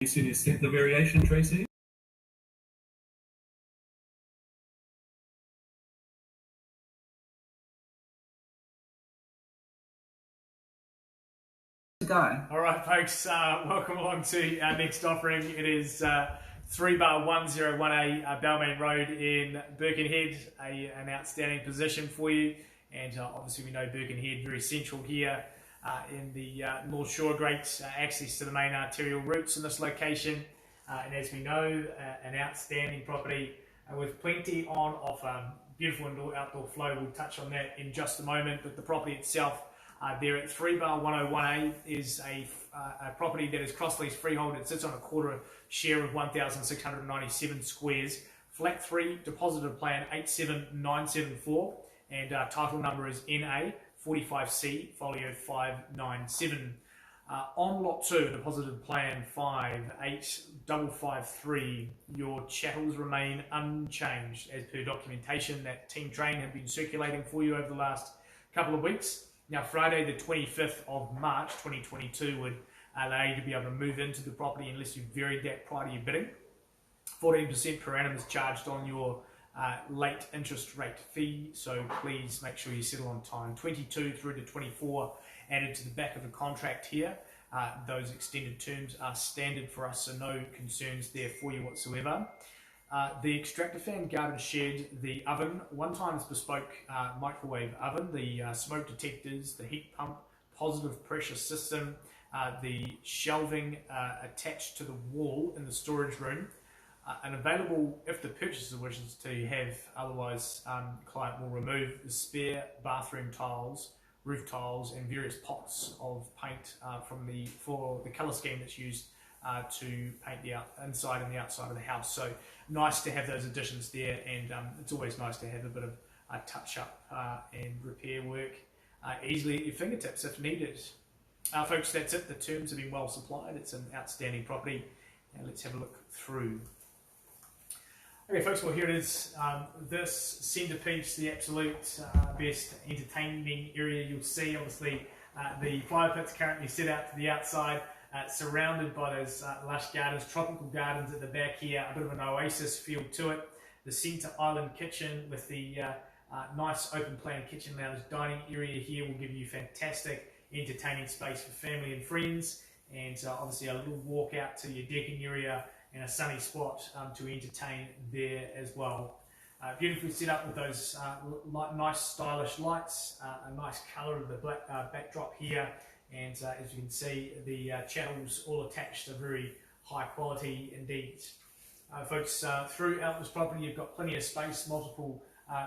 Is the variation, Tracy? Go. All right, folks, welcome along to our next offering. It is 3-1018 Belmont Road in Birkenhead, an outstanding position for you. And obviously we know Birkenhead very central here in the North Shore. Great access to the main arterial routes in this location. And as we know, an outstanding property with plenty on offer. Beautiful outdoor flow. We'll touch on that in just a moment. But the property itself, there at 3-101A, is a property that is cross-lease freehold. It sits on a quarter share of 1,697 squares. Flat 3, deposited plan 87974. and title number is NA 45C folio 597. On lot 2, deposited plan 58553, your chattels remain unchanged as per documentation that Team Train have been circulating for you over the last couple of weeks. Now, Friday the 25th of March 2022 would allow you to be able to move into the property unless you varied that prior to your bidding. 14% per annum is charged on your late interest rate fee, so please make sure you settle on time. 22 through to 24 added to the back of the contract here. Those extended terms are standard for us, so no concerns there for you whatsoever. The extractor fan, garden shed, the oven, one times bespoke microwave oven, the smoke detectors, the heat pump, positive pressure system, the shelving attached to the wall in the storage room, and available if the purchaser wishes to have, otherwise client will remove the spare bathroom tiles, roof tiles, and various pots of paint for the colour scheme that's used to paint the inside and the outside of the house. So nice to have those additions there, and it's always nice to have a bit of touch up and repair work easily at your fingertips if needed. Folks, that's it. The terms have been well supplied. It's an outstanding property, and let's have a look through. Okay, folks, well, here it is. This centrepiece, the absolute best entertaining area you'll see. Obviously, the fire pit's currently set out to the outside, surrounded by those lush gardens, tropical gardens at the back here, a bit of an oasis feel to it. The centre island kitchen with the nice open plan kitchen lounge dining area here will give you fantastic entertaining space for family and friends, and obviously a little walk out to your decking area and a sunny spot to entertain there as well. Beautifully set up with those nice stylish lights, a nice colour of the black backdrop here, and as you can see, the chattels all attached are very high quality indeed. Folks, throughout this property you've got plenty of space, multiple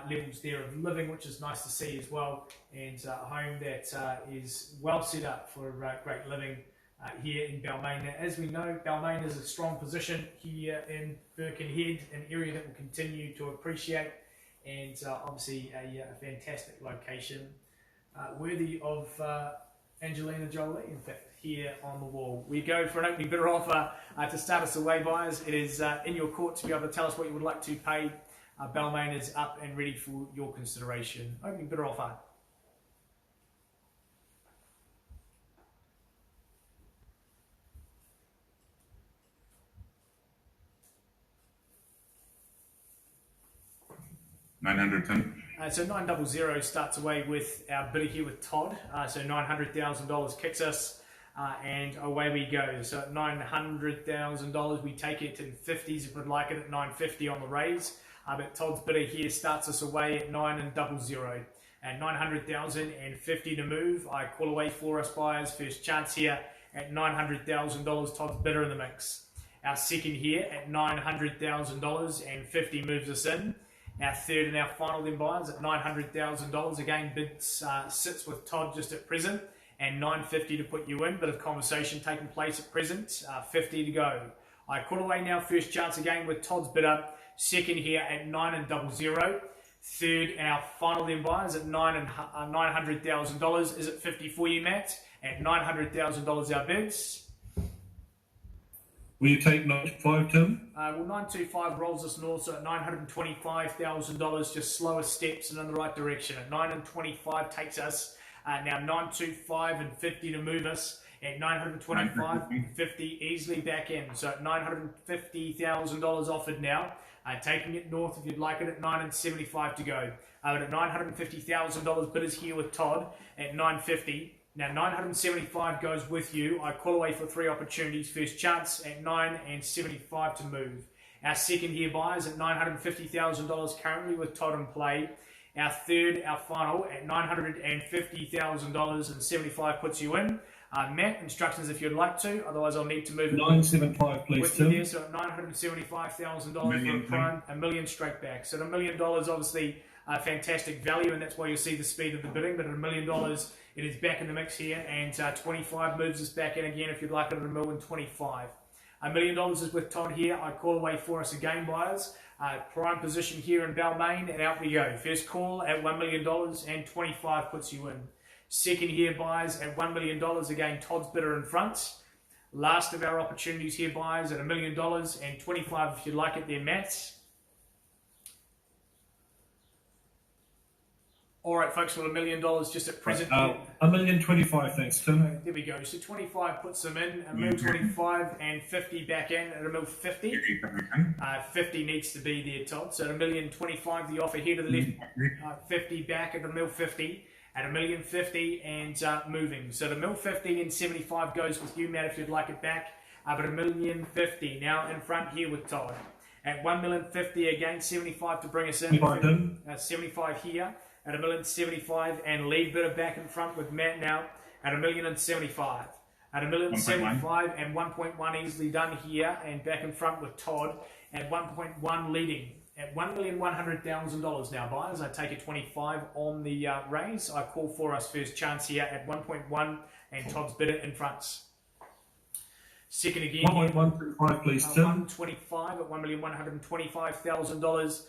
levels there of living, which is nice to see as well, and a home that is well set up for great living here in Balmain. Now, as we know, Balmain is a strong position here in Birkenhead, an area that will continue to appreciate, and obviously a fantastic location, worthy of Angelina Jolie, in fact, here on the wall. We go for an opening bidder offer to start us away, buyers. It is in your court to be able to tell us what you would like to pay. Balmain is up and ready for your consideration. Opening bidder offer. $910. So 900 starts away with our bidder here with Todd. So $900,000 kicks us, and away we go. So at $900,000, we take it in 50s if we'd like it at 950 on the raise. But Todd's bidder here starts us away at 900. At 900,050 to move. I call away for us, buyers. First chance here at $900,000. Todd's bidder in the mix. Our second here at $900,050 moves us in. Our third and our final then, buyers, at $900,000. Again, bids sits with Todd just at present, and $950 to put you in. Bit of conversation taking place at present. 50 to go. I call away now. First chance again with Todd's bidder. Second here at $900,000. Third and our final then, buyers, at $900,000. Is it 50 for you, Matt? At $900,000 our bids. Will you take 95, Tim? Well, 925 rolls us north, so at $925,000, just slower steps and in the right direction. At 925 takes us now 925 and 50 to move us. At 925 and 50 easily back in. So at $950,000 offered now. Taking it north if you'd like it at $975 to go. But at $950,000 bidders here with Todd at $950. Now, 975 goes with you. I call away for 3 opportunities. First chance at $975 to move. Our second here, buyers, at $950,000 currently with Todd in play. Our third, our final, at $950,000 and 75 puts you in. Matt, instructions if you'd like to. Otherwise, I'll need to move it. 975, please, with Tim. you there, so at $975,000 for a prime, $1 million straight back. So at $1 million, obviously, fantastic value, and that's why you'll see the speed of the bidding. But at $1 million, it is back in the mix here, and 25 moves us back in again if you'd like it at $1,025,000. $1 million is with Todd here. I call away for us again, buyers. Prime position here in Balmain, and out we go. First call at $1 million and 25 puts you in. Second here, buyers at $1 million. Again, Todd's bidder in front. Last of our opportunities here, buyers at $1 million and 25 if you like it there, Matt. All right, folks, well, $1 million just at present. $1,025,000, thanks, Tim. There we go. So 25 puts them in, $1,025 and 50 back in at $1,050. 50 needs to be there, Todd. So at $1,025, the offer here to the left. 50 back at $1,050 at $1,050 and moving. So the $1,050 and 75 goes with you, Matt, if you'd like it back. But $1,050 now in front here with Todd at $1,050 again, 75 to bring us in. 75 here at $1,075 and lead bidder back in front with Matt now at $1,075. At $1,075 and 1.1 easily done here and back in front with Todd at 1.1 leading. At $1,100,000 now, buyers. I take a 25 on the raise. I call for us first chance here at 1.1 and Todd's bidder in front. Second again. 1.125, please, Tim. 125 at $1,125,000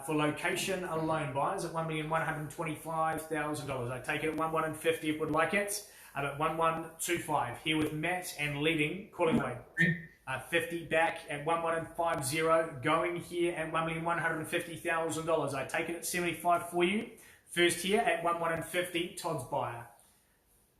for location alone, buyers at $1,125,000. I take it at 1,150 if would like it. At 1,125 here with Matt and leading, calling away. 50 back at 1,150, going here at $1,150,000. I take it at 75 for you. First here at 1,150, Todd's buyer.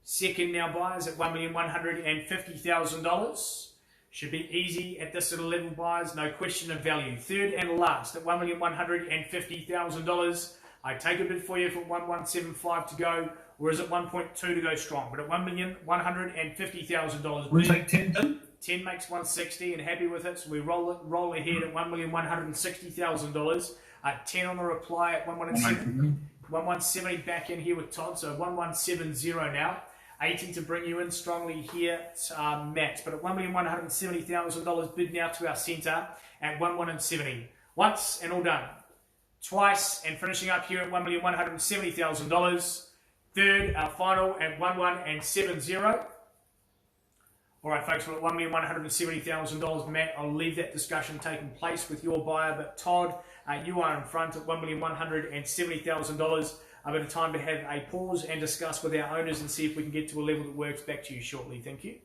Second now, buyers at $1,150,000. Should be easy at this little level, buyers, no question of value. Third and last at $1,150,000. I take a bid for you for 1,175 to go, or is it 1.2 to go strong? But at $1,150,000. We'll take 10, Tim. 10 makes 160 and happy with it, so we roll ahead at $1,160,000. 10 on the reply at 1,170 back in here with Todd, so 1,170 now. 80 to bring you in strongly here, Matt. But at $1,170,000 bid now to our centre at 1,170. Once and all done. Twice and finishing up here at $1,170,000. Third, our final at 1,170. All right, folks, we're at $1,170,000. Matt, I'll leave that discussion taking place with your buyer. But Todd, you are in front at $1,170,000. A bit of time to have a pause and discuss with our owners and see if we can get to a level that works. Back to you shortly. Thank you.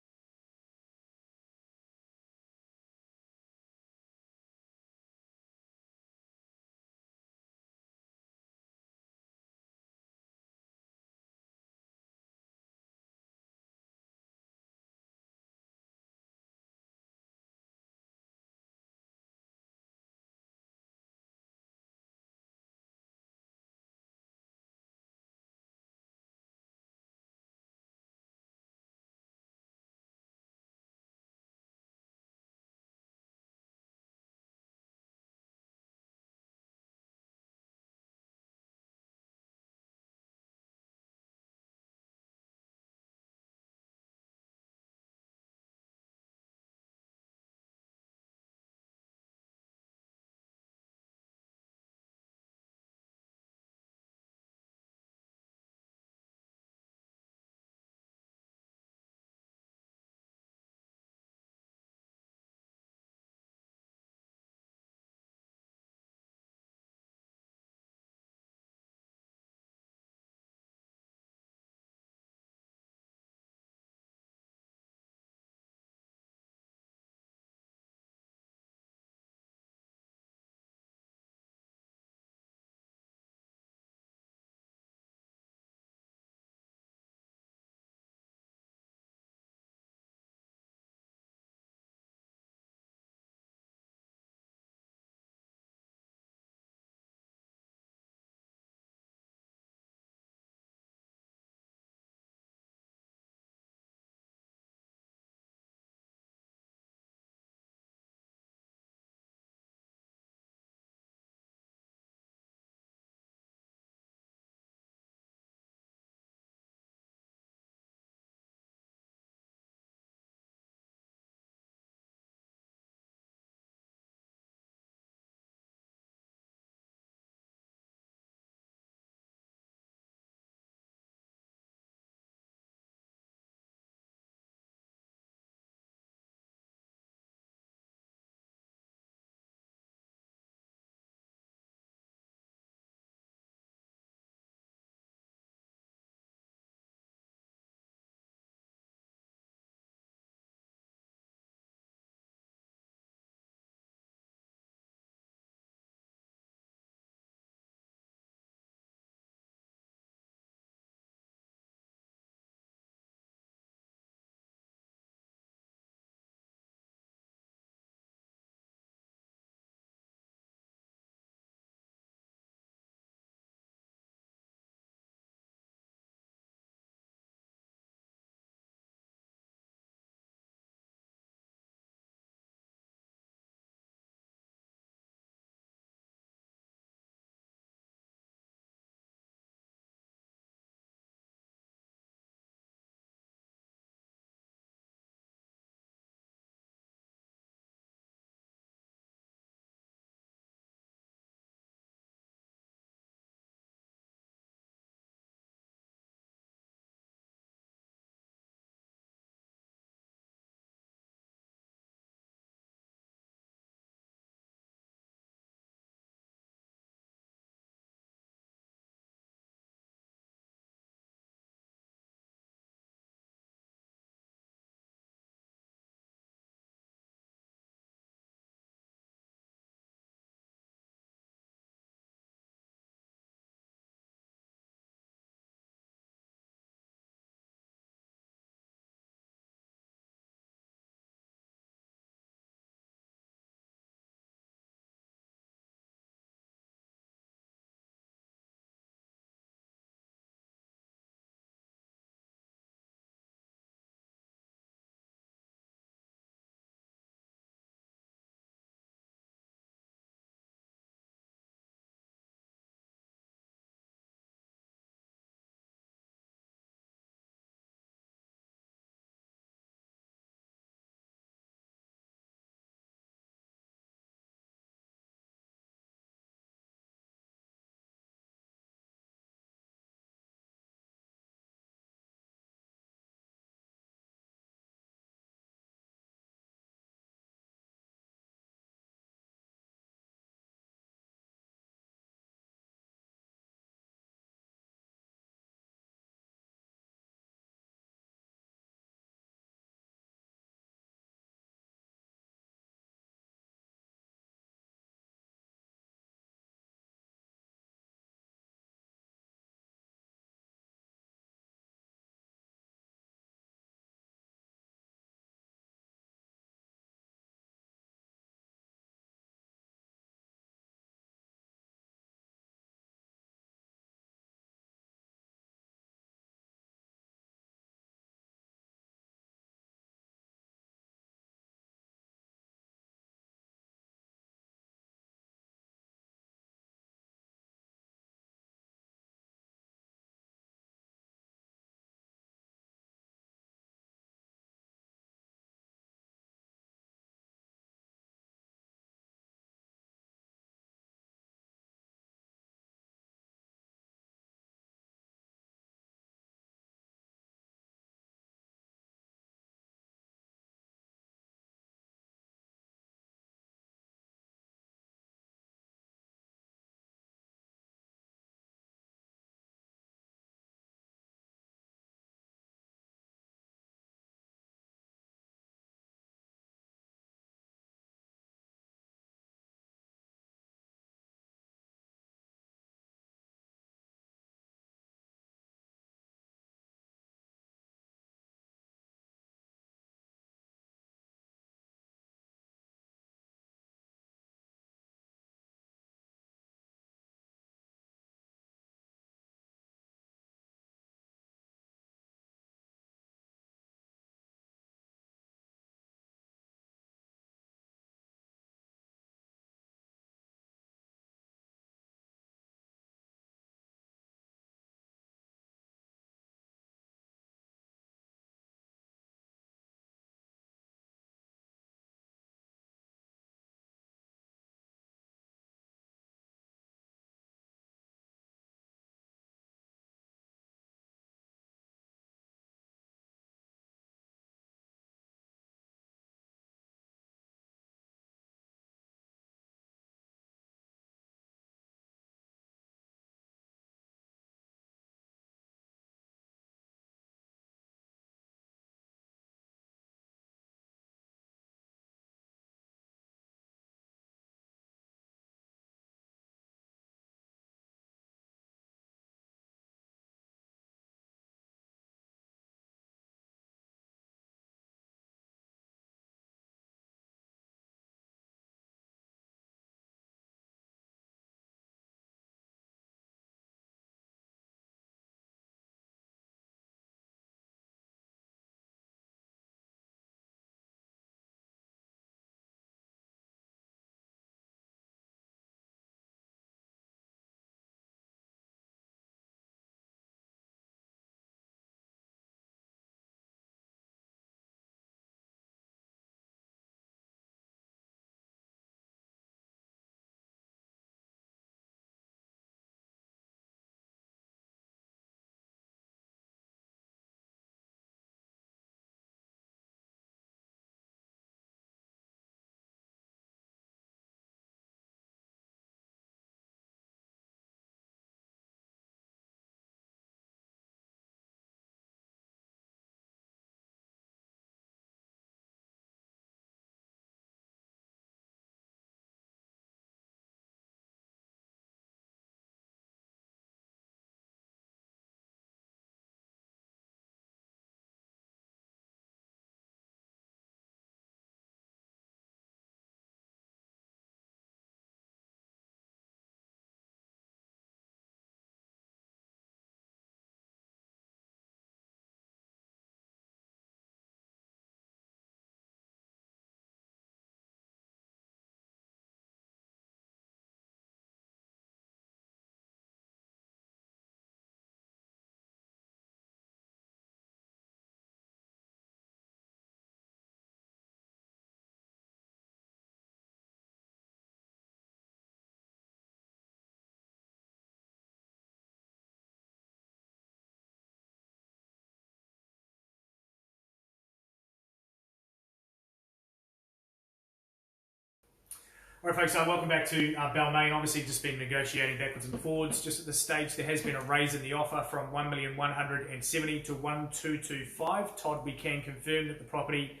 All right, folks, welcome back to Balmain. Obviously, just been negotiating backwards and forwards. Just at this stage, there has been a raise in the offer from $1,170,000 to $1,225,000. Todd, we can confirm that the property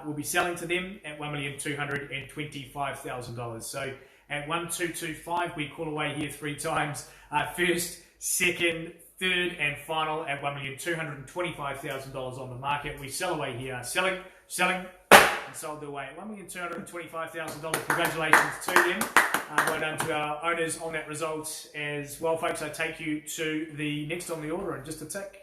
will be selling to them at $1,225,000. So at $1,225,000, we call away here 3 times. First, second, third, and final at $1,225,000 on the market. We sell away here, selling, and sold their way at $1,225,000. Congratulations to them. Well done to our owners on that result as well, folks. I take you to the next on the order in just a tick.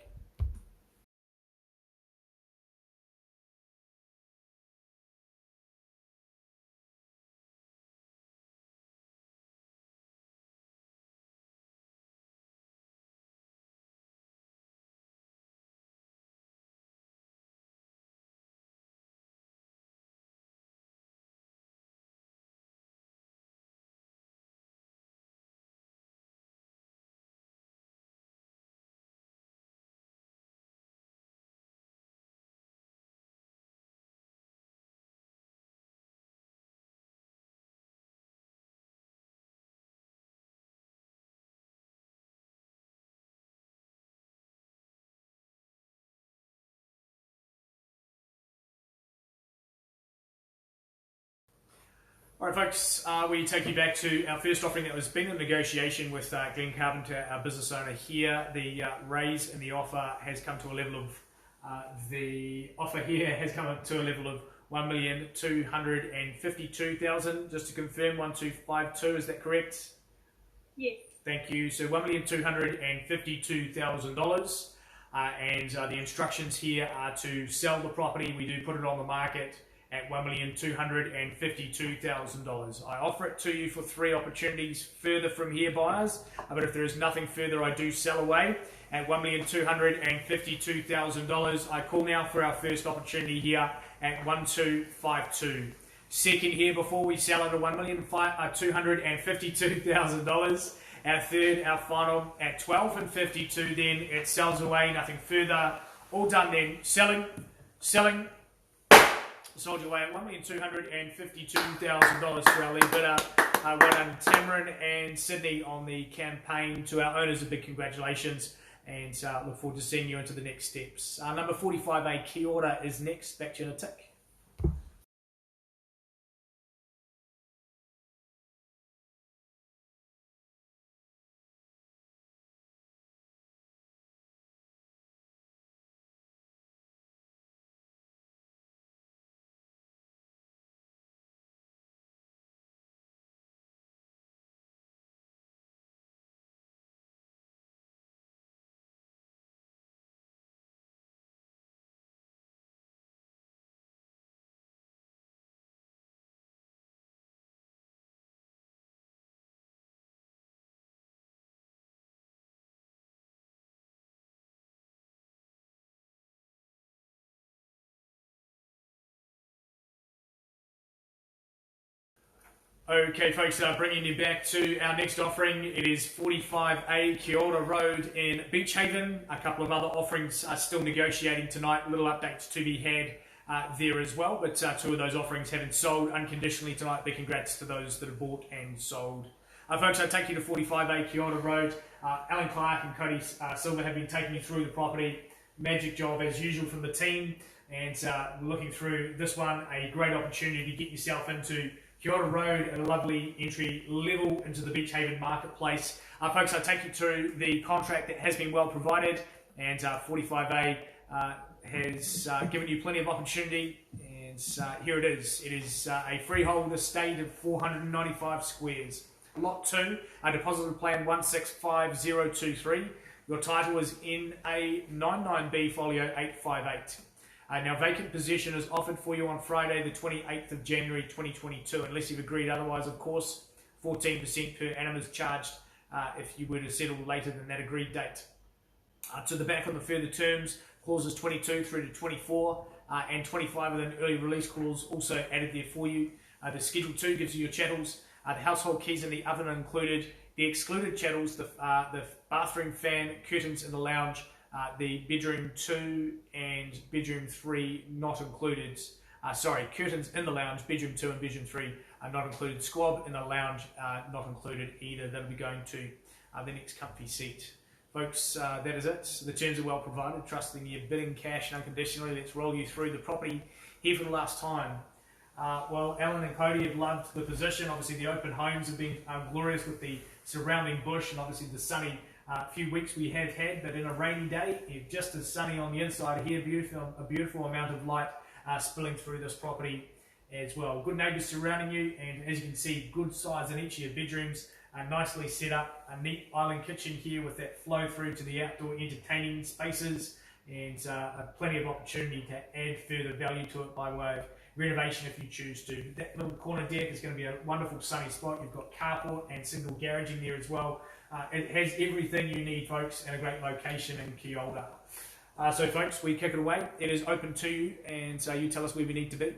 Alright folks, we take you back to our first offering that was been in negotiation with Glenn Carpenter, our business owner here. The raise in the offer has come to a level of, $1,252,000. Just to confirm, 1,252, is that correct? Yes. Thank you. So $1,252,000. And the instructions here are to sell the property. We do put it on the market at $1,252,000. I offer it to you for 3 opportunities further from here, buyers. But if there is nothing further, I do sell away at $1,252,000. I call now for our first opportunity here at $1,252. Second here before we sell it at $1,252,000. Our third, our final at $1,252. Then it sells away, nothing further. All done then. Selling. Sold your way at $1,252,000 for our lead bidder. Well done, Tamron and Sydney on the campaign. To our owners, a big congratulations, and look forward to seeing you into the next steps. Number 45A, Kia Ora, is next. Back to you in a tick. Okay folks, bringing you back to our next offering. It is 45A Kia Ora Road in Beach Haven. A couple of other offerings are still negotiating tonight. Little updates to be had there as well, but 2 of those offerings have been sold unconditionally tonight. Big congrats to those that have bought and sold. Folks, I take you to 45A Kia Ora Road. Alan Clark and Cody Silver have been taking you through the property. Magic job as usual from the team, and looking through this one, a great opportunity to get yourself into Kia Ora Road at a lovely entry level into the Beach Haven marketplace. Folks, I take you to the contract that has been well provided, and 45A has given you plenty of opportunity, and here it is. It is a freehold estate of 495 squares. Lot 2, a deposited plan 165023. Your title is in a 99B folio 858. Now, vacant possession is offered for you on Friday, the 28th of January 2022, unless you've agreed otherwise, of course. 14% per annum is charged if you were to settle later than that agreed date. To the back on the further terms, clauses 22 through to 24 and 25 with an early release clause also added there for you. The Schedule 2 gives you your chattels, the household keys and the oven are included. The excluded chattels, the bathroom fan, curtains in the lounge, the bedroom 2 and bedroom 3 not included. Curtains in the lounge, bedroom 2 and bedroom 3 are not included. Squab in the lounge not included either. That'll be going to the next comfy seat. Folks, that is it. The terms are well provided. Trusting you, bidding cash and unconditionally. Let's roll you through the property here for the last time. Well, Alan and Cody have loved the position. Obviously, the open homes have been glorious with the surrounding bush and obviously the sunny few weeks we have had. But in a rainy day, just as sunny on the inside here, a beautiful amount of light spilling through this property as well. Good neighbours surrounding you, and as you can see, good size in each of your bedrooms. Nicely set up, a neat island kitchen here with that flow through to the outdoor entertaining spaces, and plenty of opportunity to add further value to it by way of renovation if you choose to. That little corner deck is going to be a wonderful sunny spot. You've got carport and single garaging there as well. It has everything you need, folks, and a great location in Kia Ora. So folks, we kick it away. It is open to you, and you tell us where we need to be.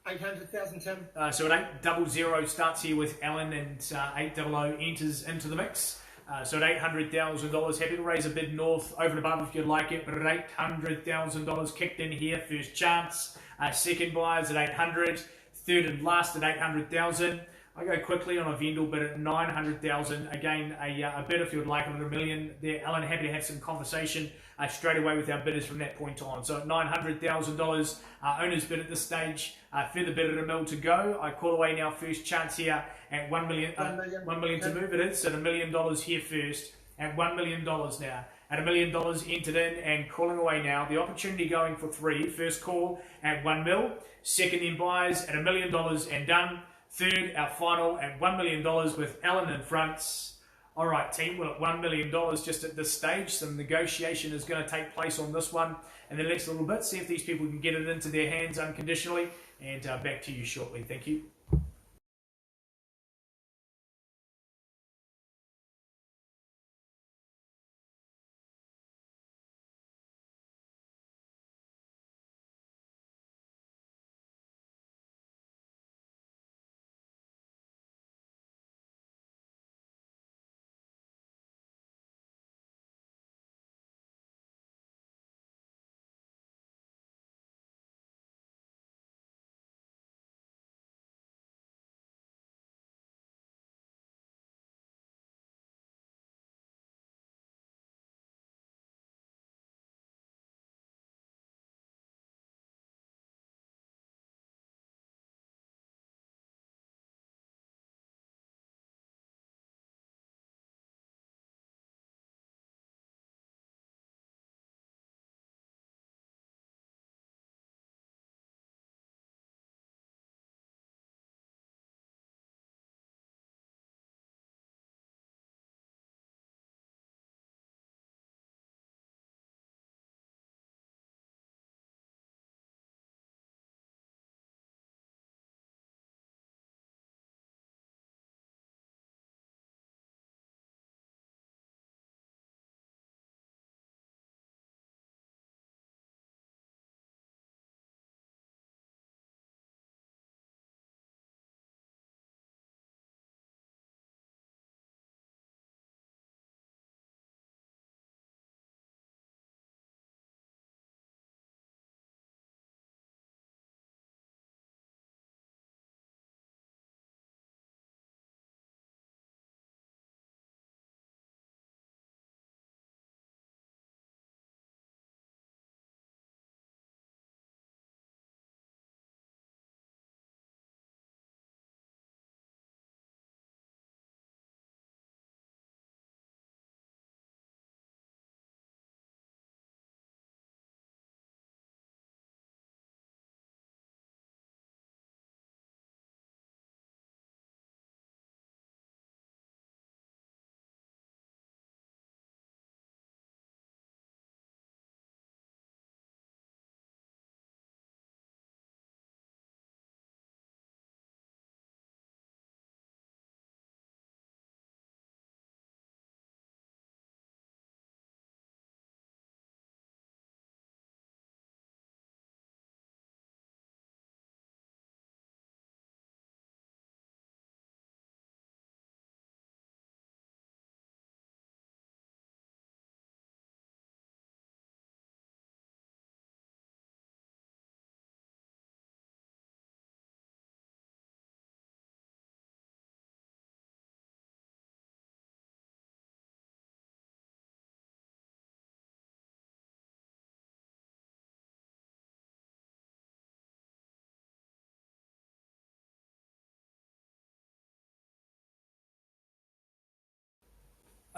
800,000, Tim. So at 800 starts here with Alan, and 800 enters into the mix. So at $800,000, happy to raise a bid north over and above if you'd like it, but at $800,000 kicked in here, first chance. Second buyers at 800, third and last at 800,000. I go quickly on a vendor bid at 900,000. Again, a bid if you'd like it at $1 million. There, Alan, happy to have some conversation straight away with our bidders from that point on. So at $900,000, owner's bid at this stage. Further bid at $1 million to go. I call away now first chance here at $1 million. $1 million to move it is. So at $1 million here first at $1 million now. At $1 million entered in and calling away now. The opportunity going for 3. First call at $1 million. Second in buyers at $1 million and done. Third, our final at $1 million with Alan in front. All right, team, well, at $1 million just at this stage. Some negotiation is going to take place on this one in the next little bit. See if these people can get it into their hands unconditionally. And back to you shortly. Thank you.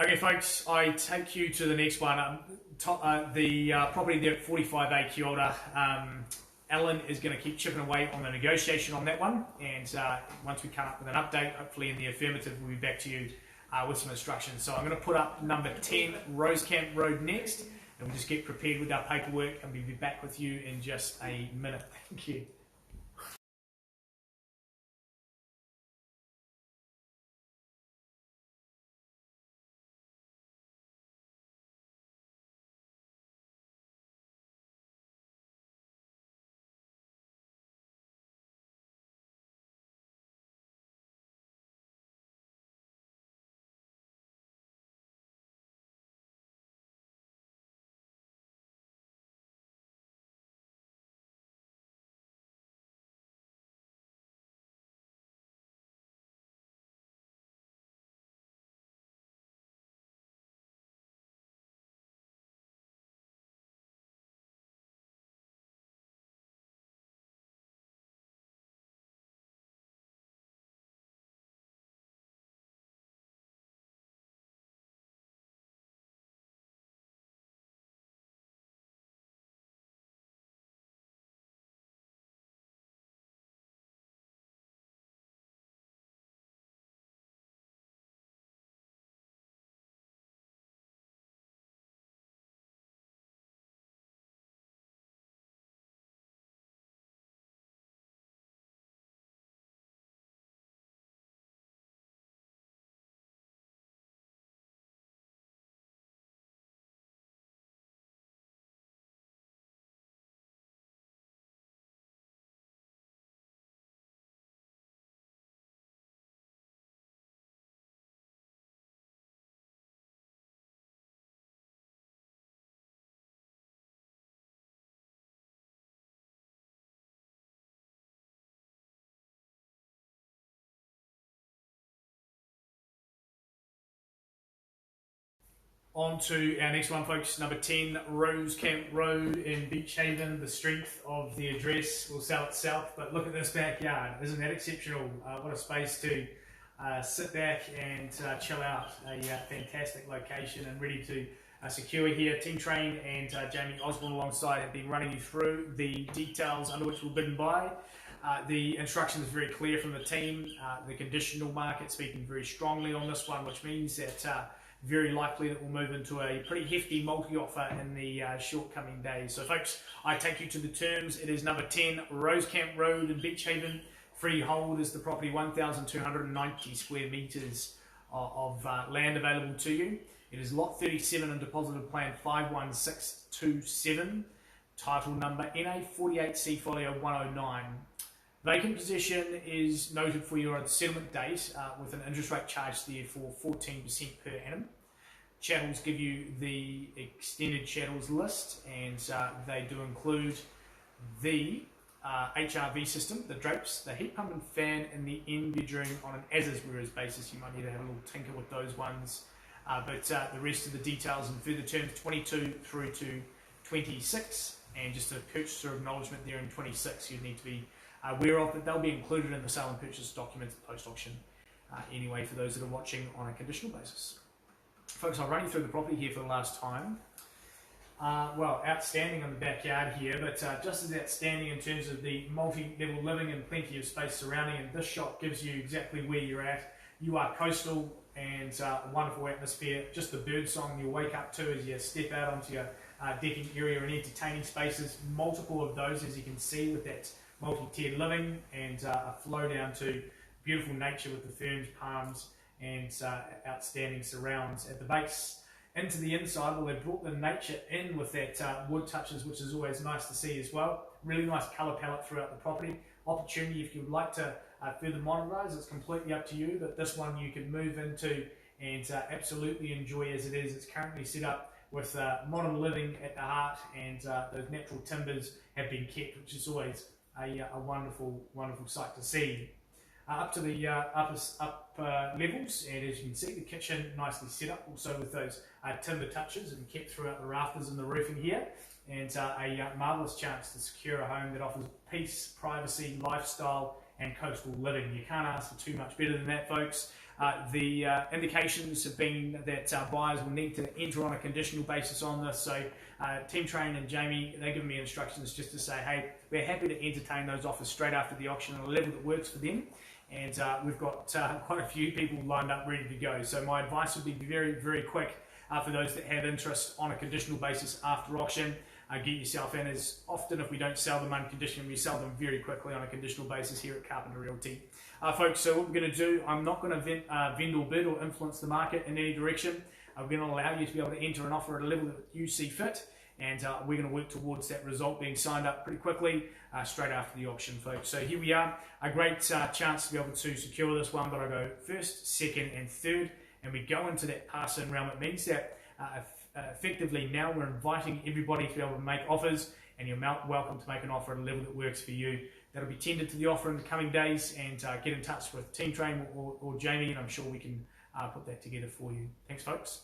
Okay, folks, I take you to the next one. The property there at 45A Kia Ora. Alan is going to keep chipping away on the negotiation on that one, and once we come up with an update, hopefully in the affirmative, we'll be back to you with some instructions. So I'm going to put up number 10 Rosecamp Road next, and we'll just get prepared with our paperwork, and we'll be back with you in just a minute. Thank you. On to our next one, folks. Number 10, Rosecamp Road in Beach Haven. The strength of the address will sell itself, but look at this backyard. Isn't that exceptional? What a space to sit back and chill out. A fantastic location and ready to secure here. Team Train and Jamie Osborne alongside have been running you through the details under which we'll bid and buy. The instruction is very clear from the team. The conditional market speaking very strongly on this one, which means that very likely that we'll move into a pretty hefty multi-offer in the short coming days. So folks, I take you to the terms. It is number 10 Rosecamp Road in Beach Haven. Freehold is the property, 1,290 square metres of land available to you. It is lot 37 and deposited plan 51627. Title number NA 48C folio 109. Vacant possession is noted for your settlement date with an interest rate charge there for 14% per annum. Chattels give you the extended chattels list, and they do include the HRV system, the drapes, the heat pump and fan in the end bedroom on an as-is whereas basis. You might need to have a little tinker with those ones. But the rest of the details and further terms 22 through to 26, and just a purchaser acknowledgement there in 26 you need to be aware of, that they'll be included in the sale and purchase documents post-auction anyway for those that are watching on a conditional basis. Folks, I'll run you through the property here for the last time. Well, outstanding on the backyard here, but just as outstanding in terms of the multi-level living and plenty of space surrounding, and this shot gives you exactly where you're at. You are coastal and a wonderful atmosphere, just the bird song you'll wake up to as you step out onto your decking area and entertaining spaces, multiple of those as you can see with that multi-tiered living, and a flow down to beautiful nature with the ferns, palms, and outstanding surrounds at the base. Into the inside, well, they've brought the nature in with that wood touches, which is always nice to see as well. Really nice colour palette throughout the property. Opportunity, if you'd like to further modernise, it's completely up to you, but this one you can move into and absolutely enjoy as it is. It's currently set up with modern living at the heart, and those natural timbers have been kept, which is always a wonderful sight to see. Up to the upper levels, and as you can see, the kitchen nicely set up, also with those timber touches and kept throughout the rafters and the roofing here, and a marvellous chance to secure a home that offers peace, privacy, lifestyle, and coastal living. You can't ask for too much better than that, folks. The indications have been that buyers will need to enter on a conditional basis on this. So Team Train and Jamie, they're giving me instructions just to say, hey, we're happy to entertain those offers straight after the auction at a level that works for them. And we've got quite a few people lined up ready to go. So my advice would be very, very quick for those that have interest on a conditional basis after auction. Get yourself in. As often if we don't sell them unconditionally, we sell them very quickly on a conditional basis here at Carpenter Realty. Folks, so what we're going to do, I'm not going to vend or bid or influence the market in any direction. I'm going to allow you to be able to enter an offer at a level that you see fit, and we're going to work towards that result being signed up pretty quickly straight after the auction, folks. So here we are, a great chance to be able to secure this one, but I go first, second and third, and we go into that pass-in realm. It means that effectively now we're inviting everybody to be able to make offers, and you're welcome to make an offer at a level that works for you. That'll be tendered to the offer in the coming days, and get in touch with Team Train or Jamie, and I'm sure we can put that together for you. Thanks, folks.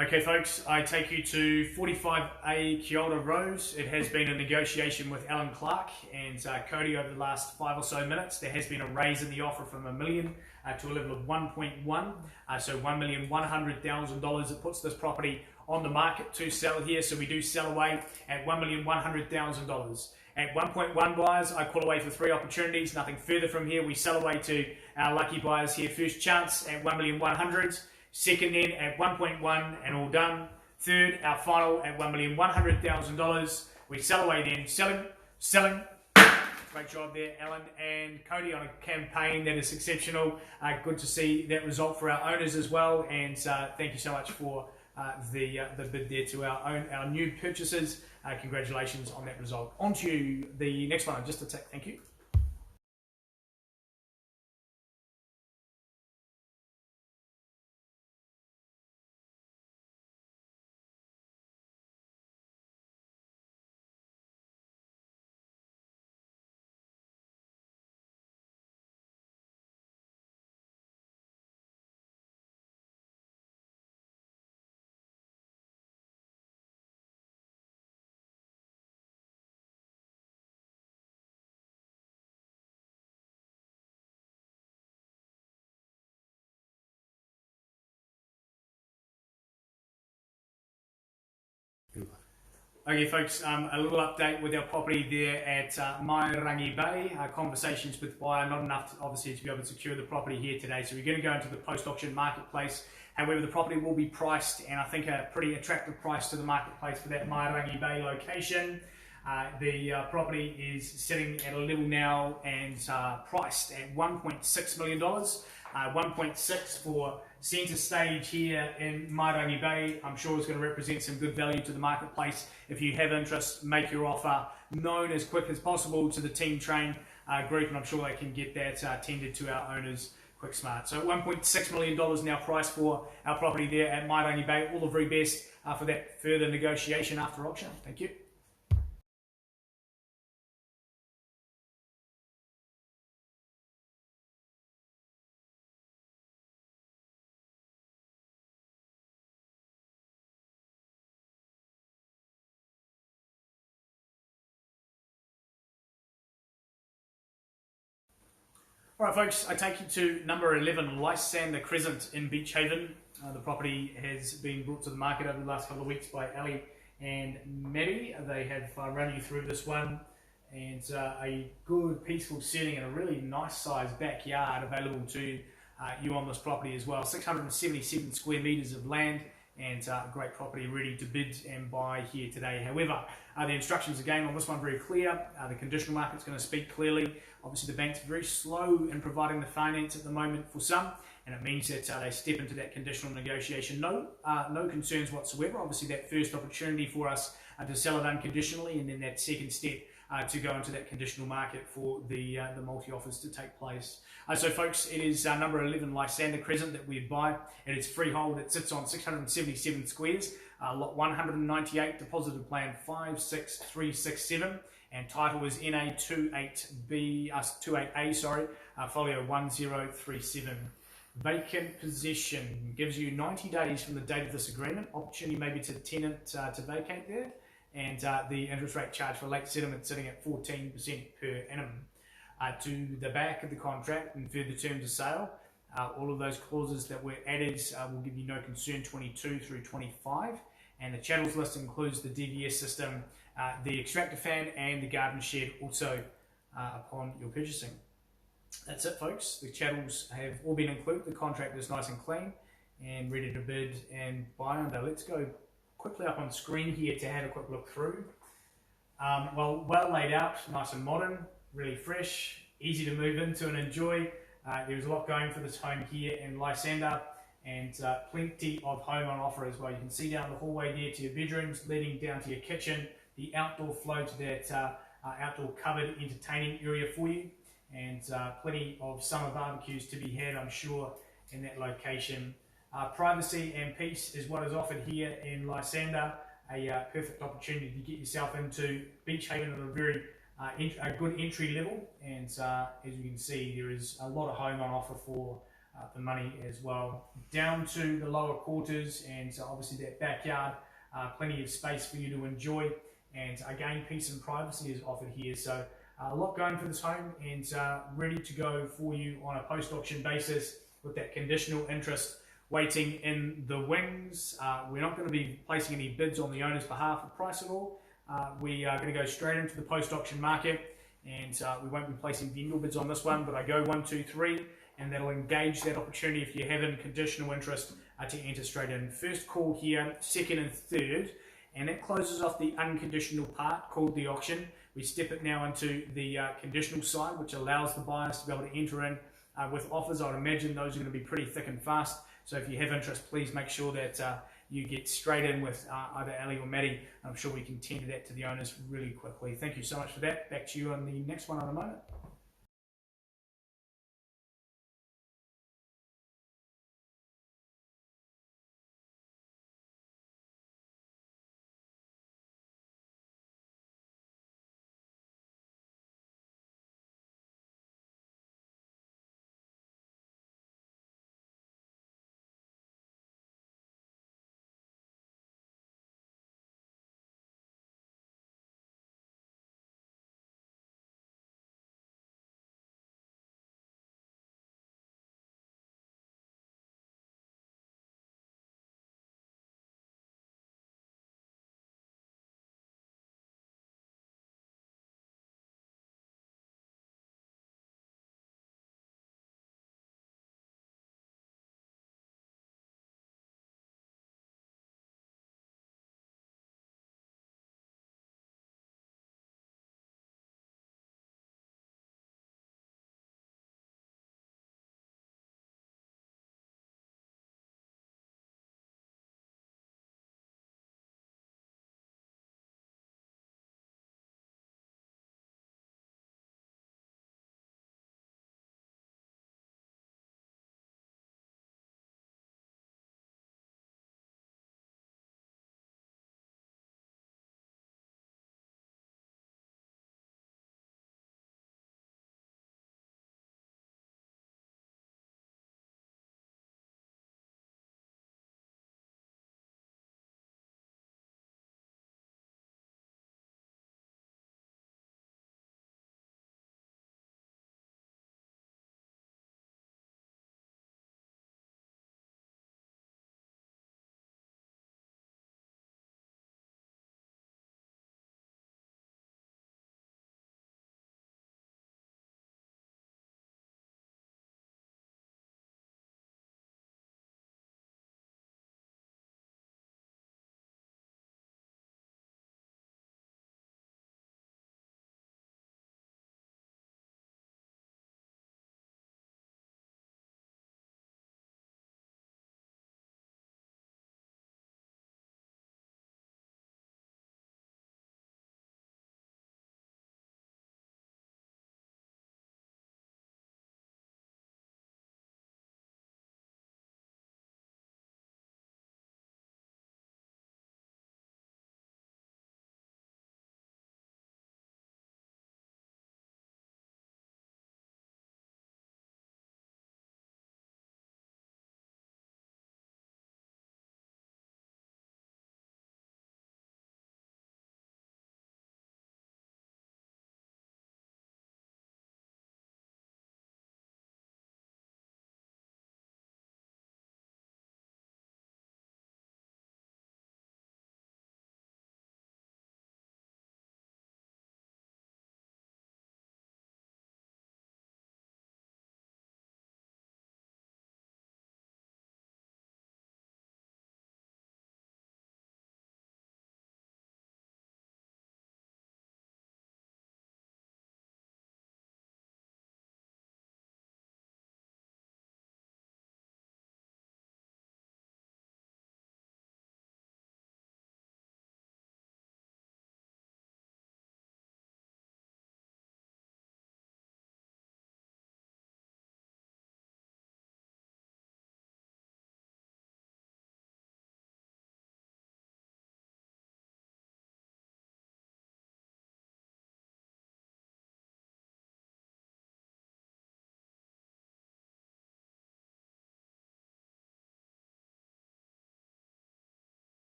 Okay, folks, I take you to 45A Kia Ora Road. It has been a negotiation with Alan Clark and Cody over the last 5 or so minutes. There has been a raise in the offer from $1 million to a level of 1.1, so $1,100,000. It puts this property on the market to sell here, so we do sell away at $1,100,000. At 1.1 buyers, I call away for 3 opportunities. Nothing further from here. We sell away to our lucky buyers here. First chance at $1,100,000. Second then at 1.1 and all done. Third, our final at $1,100,000. We sell away then. Selling. Great job there, Alan and Cody, on a campaign that is exceptional. Good to see that result for our owners as well. And thank you so much for the bid there to our new purchasers. Congratulations on that result. On to the next one. Just a tick. Thank you. Okay, folks, a little update with our property there at Mairangi Bay. Conversations with buyer, not enough obviously to be able to secure the property here today. So we're going to go into the post-auction marketplace. However, the property will be priced, and I think a pretty attractive price to the marketplace for that Mairangi Bay location. The property is sitting at a level now and priced at $1.6 million. 1.6 for centre stage here in Mairangi Bay. I'm sure it's going to represent some good value to the marketplace. If you have interest, make your offer known as quick as possible to the Team Train group, and I'm sure they can get that tendered to our owners quick smart. So $1.6 million now priced for our property there at Mairangi Bay. All the very best for that further negotiation after auction. Thank you. Alright folks, I take you to number 11, Lysander Crescent in Beach Haven. The property has been brought to the market over the last couple of weeks by Ali and Maddie. They have run you through this one, and a good peaceful setting and a really nice sized backyard available to you on this property as well. 677 square metres of land, and a great property ready to bid and buy here today. However, the instructions again on this one very clear. The conditional market's going to speak clearly. Obviously the bank's very slow in providing the finance at the moment for some, and it means that they step into that conditional negotiation. No concerns whatsoever. Obviously that first opportunity for us to sell it unconditionally, and then that second step to go into that conditional market for the multi-offers to take place. So folks, it is number 11 Lysander Crescent that we buy. It is freehold. It sits on 677 squares, lot 198, deposited plan 56367, and title is NA 28A, folio 1037. Vacant possession gives you 90 days from the date of this agreement. Opportunity maybe to tenant to vacate there. And the interest rate charge for late settlement sitting at 14% per annum. To the back of the contract and further terms of sale, all of those clauses that were added will give you no concern 22 through 25. And the chattels list includes the DVS system, the extractor fan, and the garden shed also upon your purchasing. That's it, folks. The chattels have all been included. The contract is nice and clean and ready to bid and buy under. Let's go quickly up on screen here to have a quick look through. Well laid out, nice and modern, really fresh, easy to move into and enjoy. There's a lot going for this home here in Lysander, and plenty of home on offer as well. You can see down the hallway there to your bedrooms, leading down to your kitchen, the outdoor flow to that outdoor covered entertaining area for you, and plenty of summer barbecues to be had, I'm sure, in that location. Privacy and peace is what is offered here in Lysander. A perfect opportunity to get yourself into Beach Haven at a very a good entry level, and as you can see, there is a lot of home on offer for the money as well. Down to the lower quarters, and obviously that backyard, plenty of space for you to enjoy, and again, peace and privacy is offered here. So a lot going for this home, and ready to go for you on a post-auction basis with that conditional interest waiting in the wings. We're not going to be placing any bids on the owner's behalf of price at all. We are going to go straight into the post-auction market, and we won't be placing vendor bids on this one, but I go 1, 2, 3, and that'll engage that opportunity if you have a conditional interest to enter straight in. First call here, second and third, and that closes off the unconditional part called the auction. We step it now into the conditional side, which allows the buyers to be able to enter in with offers. I'd imagine those are going to be pretty thick and fast. So if you have interest, please make sure that you get straight in with either Ali or Maddie. I'm sure we can tender that to the owners really quickly. Thank you so much for that. Back to you on the next one in a moment.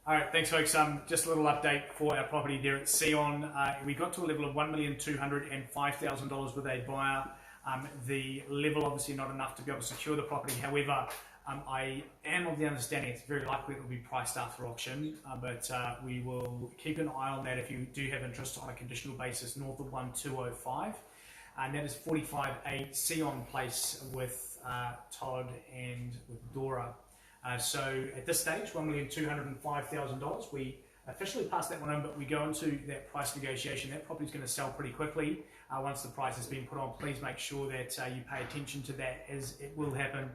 All right, thanks, folks. Just a little update for our property there at Seon. We got to a level of $1,205,000 with a buyer. The level obviously not enough to be able to secure the property. However, I am of the understanding it's very likely it will be priced after auction, but we will keep an eye on that if you do have interest on a conditional basis north of 1205. And that is 45A Seon Place with Todd and with Dora. So at this stage, $1,205,000. We officially passed that one in, but we go into that price negotiation. That property is going to sell pretty quickly once the price has been put on. Please make sure that you pay attention to that, as it will happen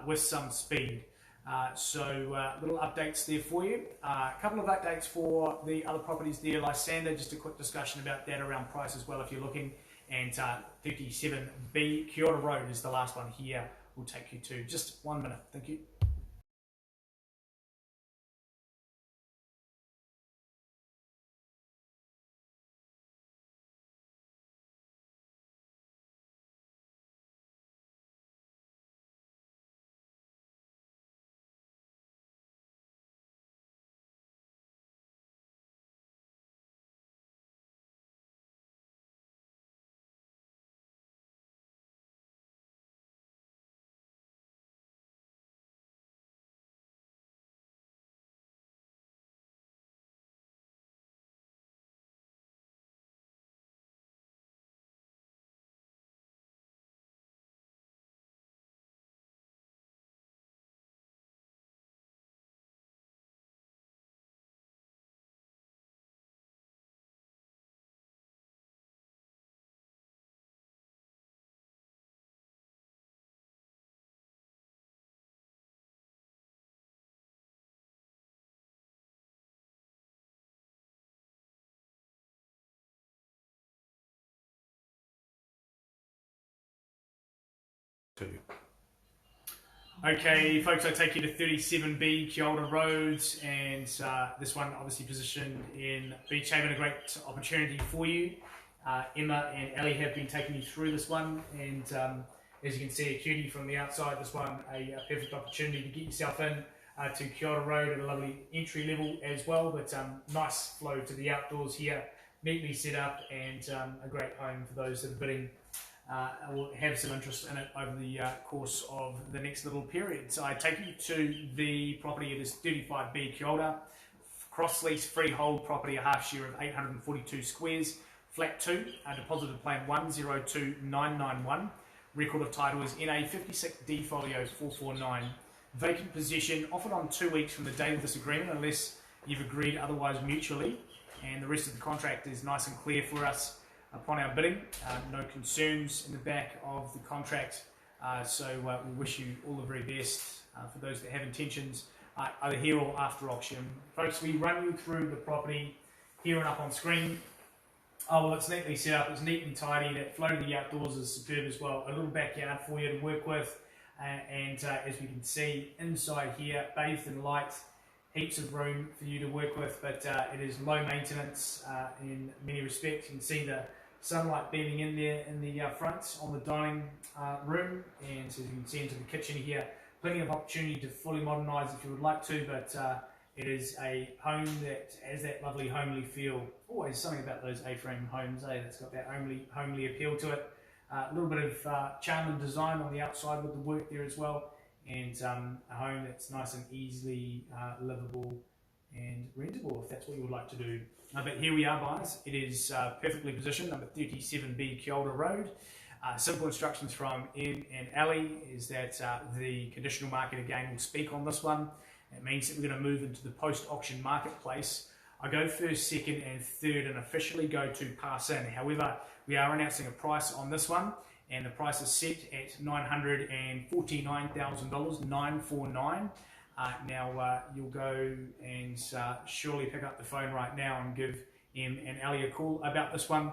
with some speed. Little updates there for you. A couple of updates for the other properties there. Lysander, just a quick discussion about that around price as well if you're looking. And 37B Kia Ora Road is the last one here. We'll take you to just 1 minute. Thank you. Okay, folks, I take you to 37B Kia Ora Road, and this one obviously positioned in Beach Haven, a great opportunity for you. Emma and Ellie have been taking you through this one, and as you can see, a cutie from the outside, this one a perfect opportunity to get yourself in to Kia Ora Road at a lovely entry level as well, but nice flow to the outdoors here, neatly set up, and a great home for those that are bidding. Will have some interest in it over the course of the next little period. So I take you to the property. It is 35B Kia Ora, cross-lease freehold property, a half share of 842 squares, flat 2, deposited plan 102991, record of title is NA 56D folios 449, vacant possession, offered on 2 weeks from the date of this agreement unless you've agreed otherwise mutually, and the rest of the contract is nice and clear for us upon our bidding. No concerns in the back of the contract, so we wish you all the very best for those that have intentions either here or after auction. Folks, we run you through the property here and up on screen. Oh, well, it's neatly set up, it's neat and tidy. That flow to the outdoors is superb as well. A little backyard for you to work with, and as we can see inside here, bathed in light, heaps of room for you to work with, but it is low maintenance in many respects. You can see the sunlight beaming in there in the front on the dining room, and as you can see into the kitchen here, plenty of opportunity to fully modernise if you would like to, but it is a home that has that lovely homely feel. Always something about those A-frame homes, that's got that homely appeal to it. A little bit of charm and design on the outside with the work there as well, and a home that's nice and easily livable and rentable if that's what you would like to do. But here we are, buyers. It is perfectly positioned, number 37B Kia Ora Road. Simple instructions from Em and Ali is that the conditional market again will speak on this one. It means that we're going to move into the post-auction marketplace. I go first, second and third and officially go to pass in. However, we are announcing a price on this one, and the price is set at $949,000, 949. Now you'll go and surely pick up the phone right now and give Em and Ali a call about this one,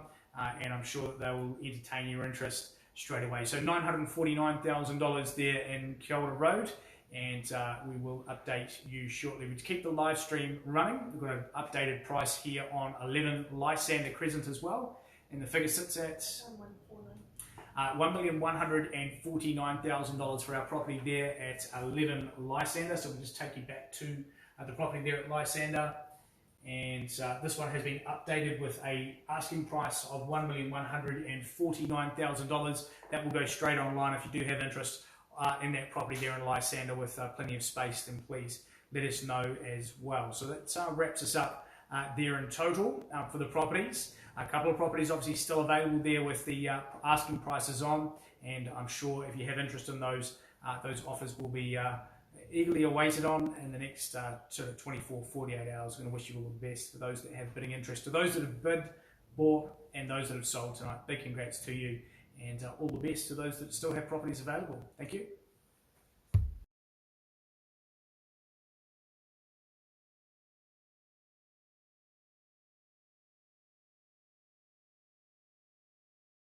and I'm sure that they will entertain your interest straight away. So $949,000 there in Kia Ora Road, and we will update you shortly. We keep the live stream running. We've got an updated price here on 11 Lysander Crescent as well, and the figure sits at $1,149,000 for our property there at 11 Lysander. So we'll just take you back to the property there at Lysander. And this one has been updated with a asking price of $1,149,000. That will go straight online. If you do have interest in that property there in Lysander with plenty of space, then please let us know as well. So that wraps us up there in total for the properties. A couple of properties obviously still available there with the asking prices on, and I'm sure if you have interest in those offers will be eagerly awaited on in the next sort of 24, 48 hours. I'm going to wish you all the best for those that have bidding interest, to those that have bid, bought, and those that have sold tonight. Big congrats to you, and all the best to those that still have properties available. Thank you.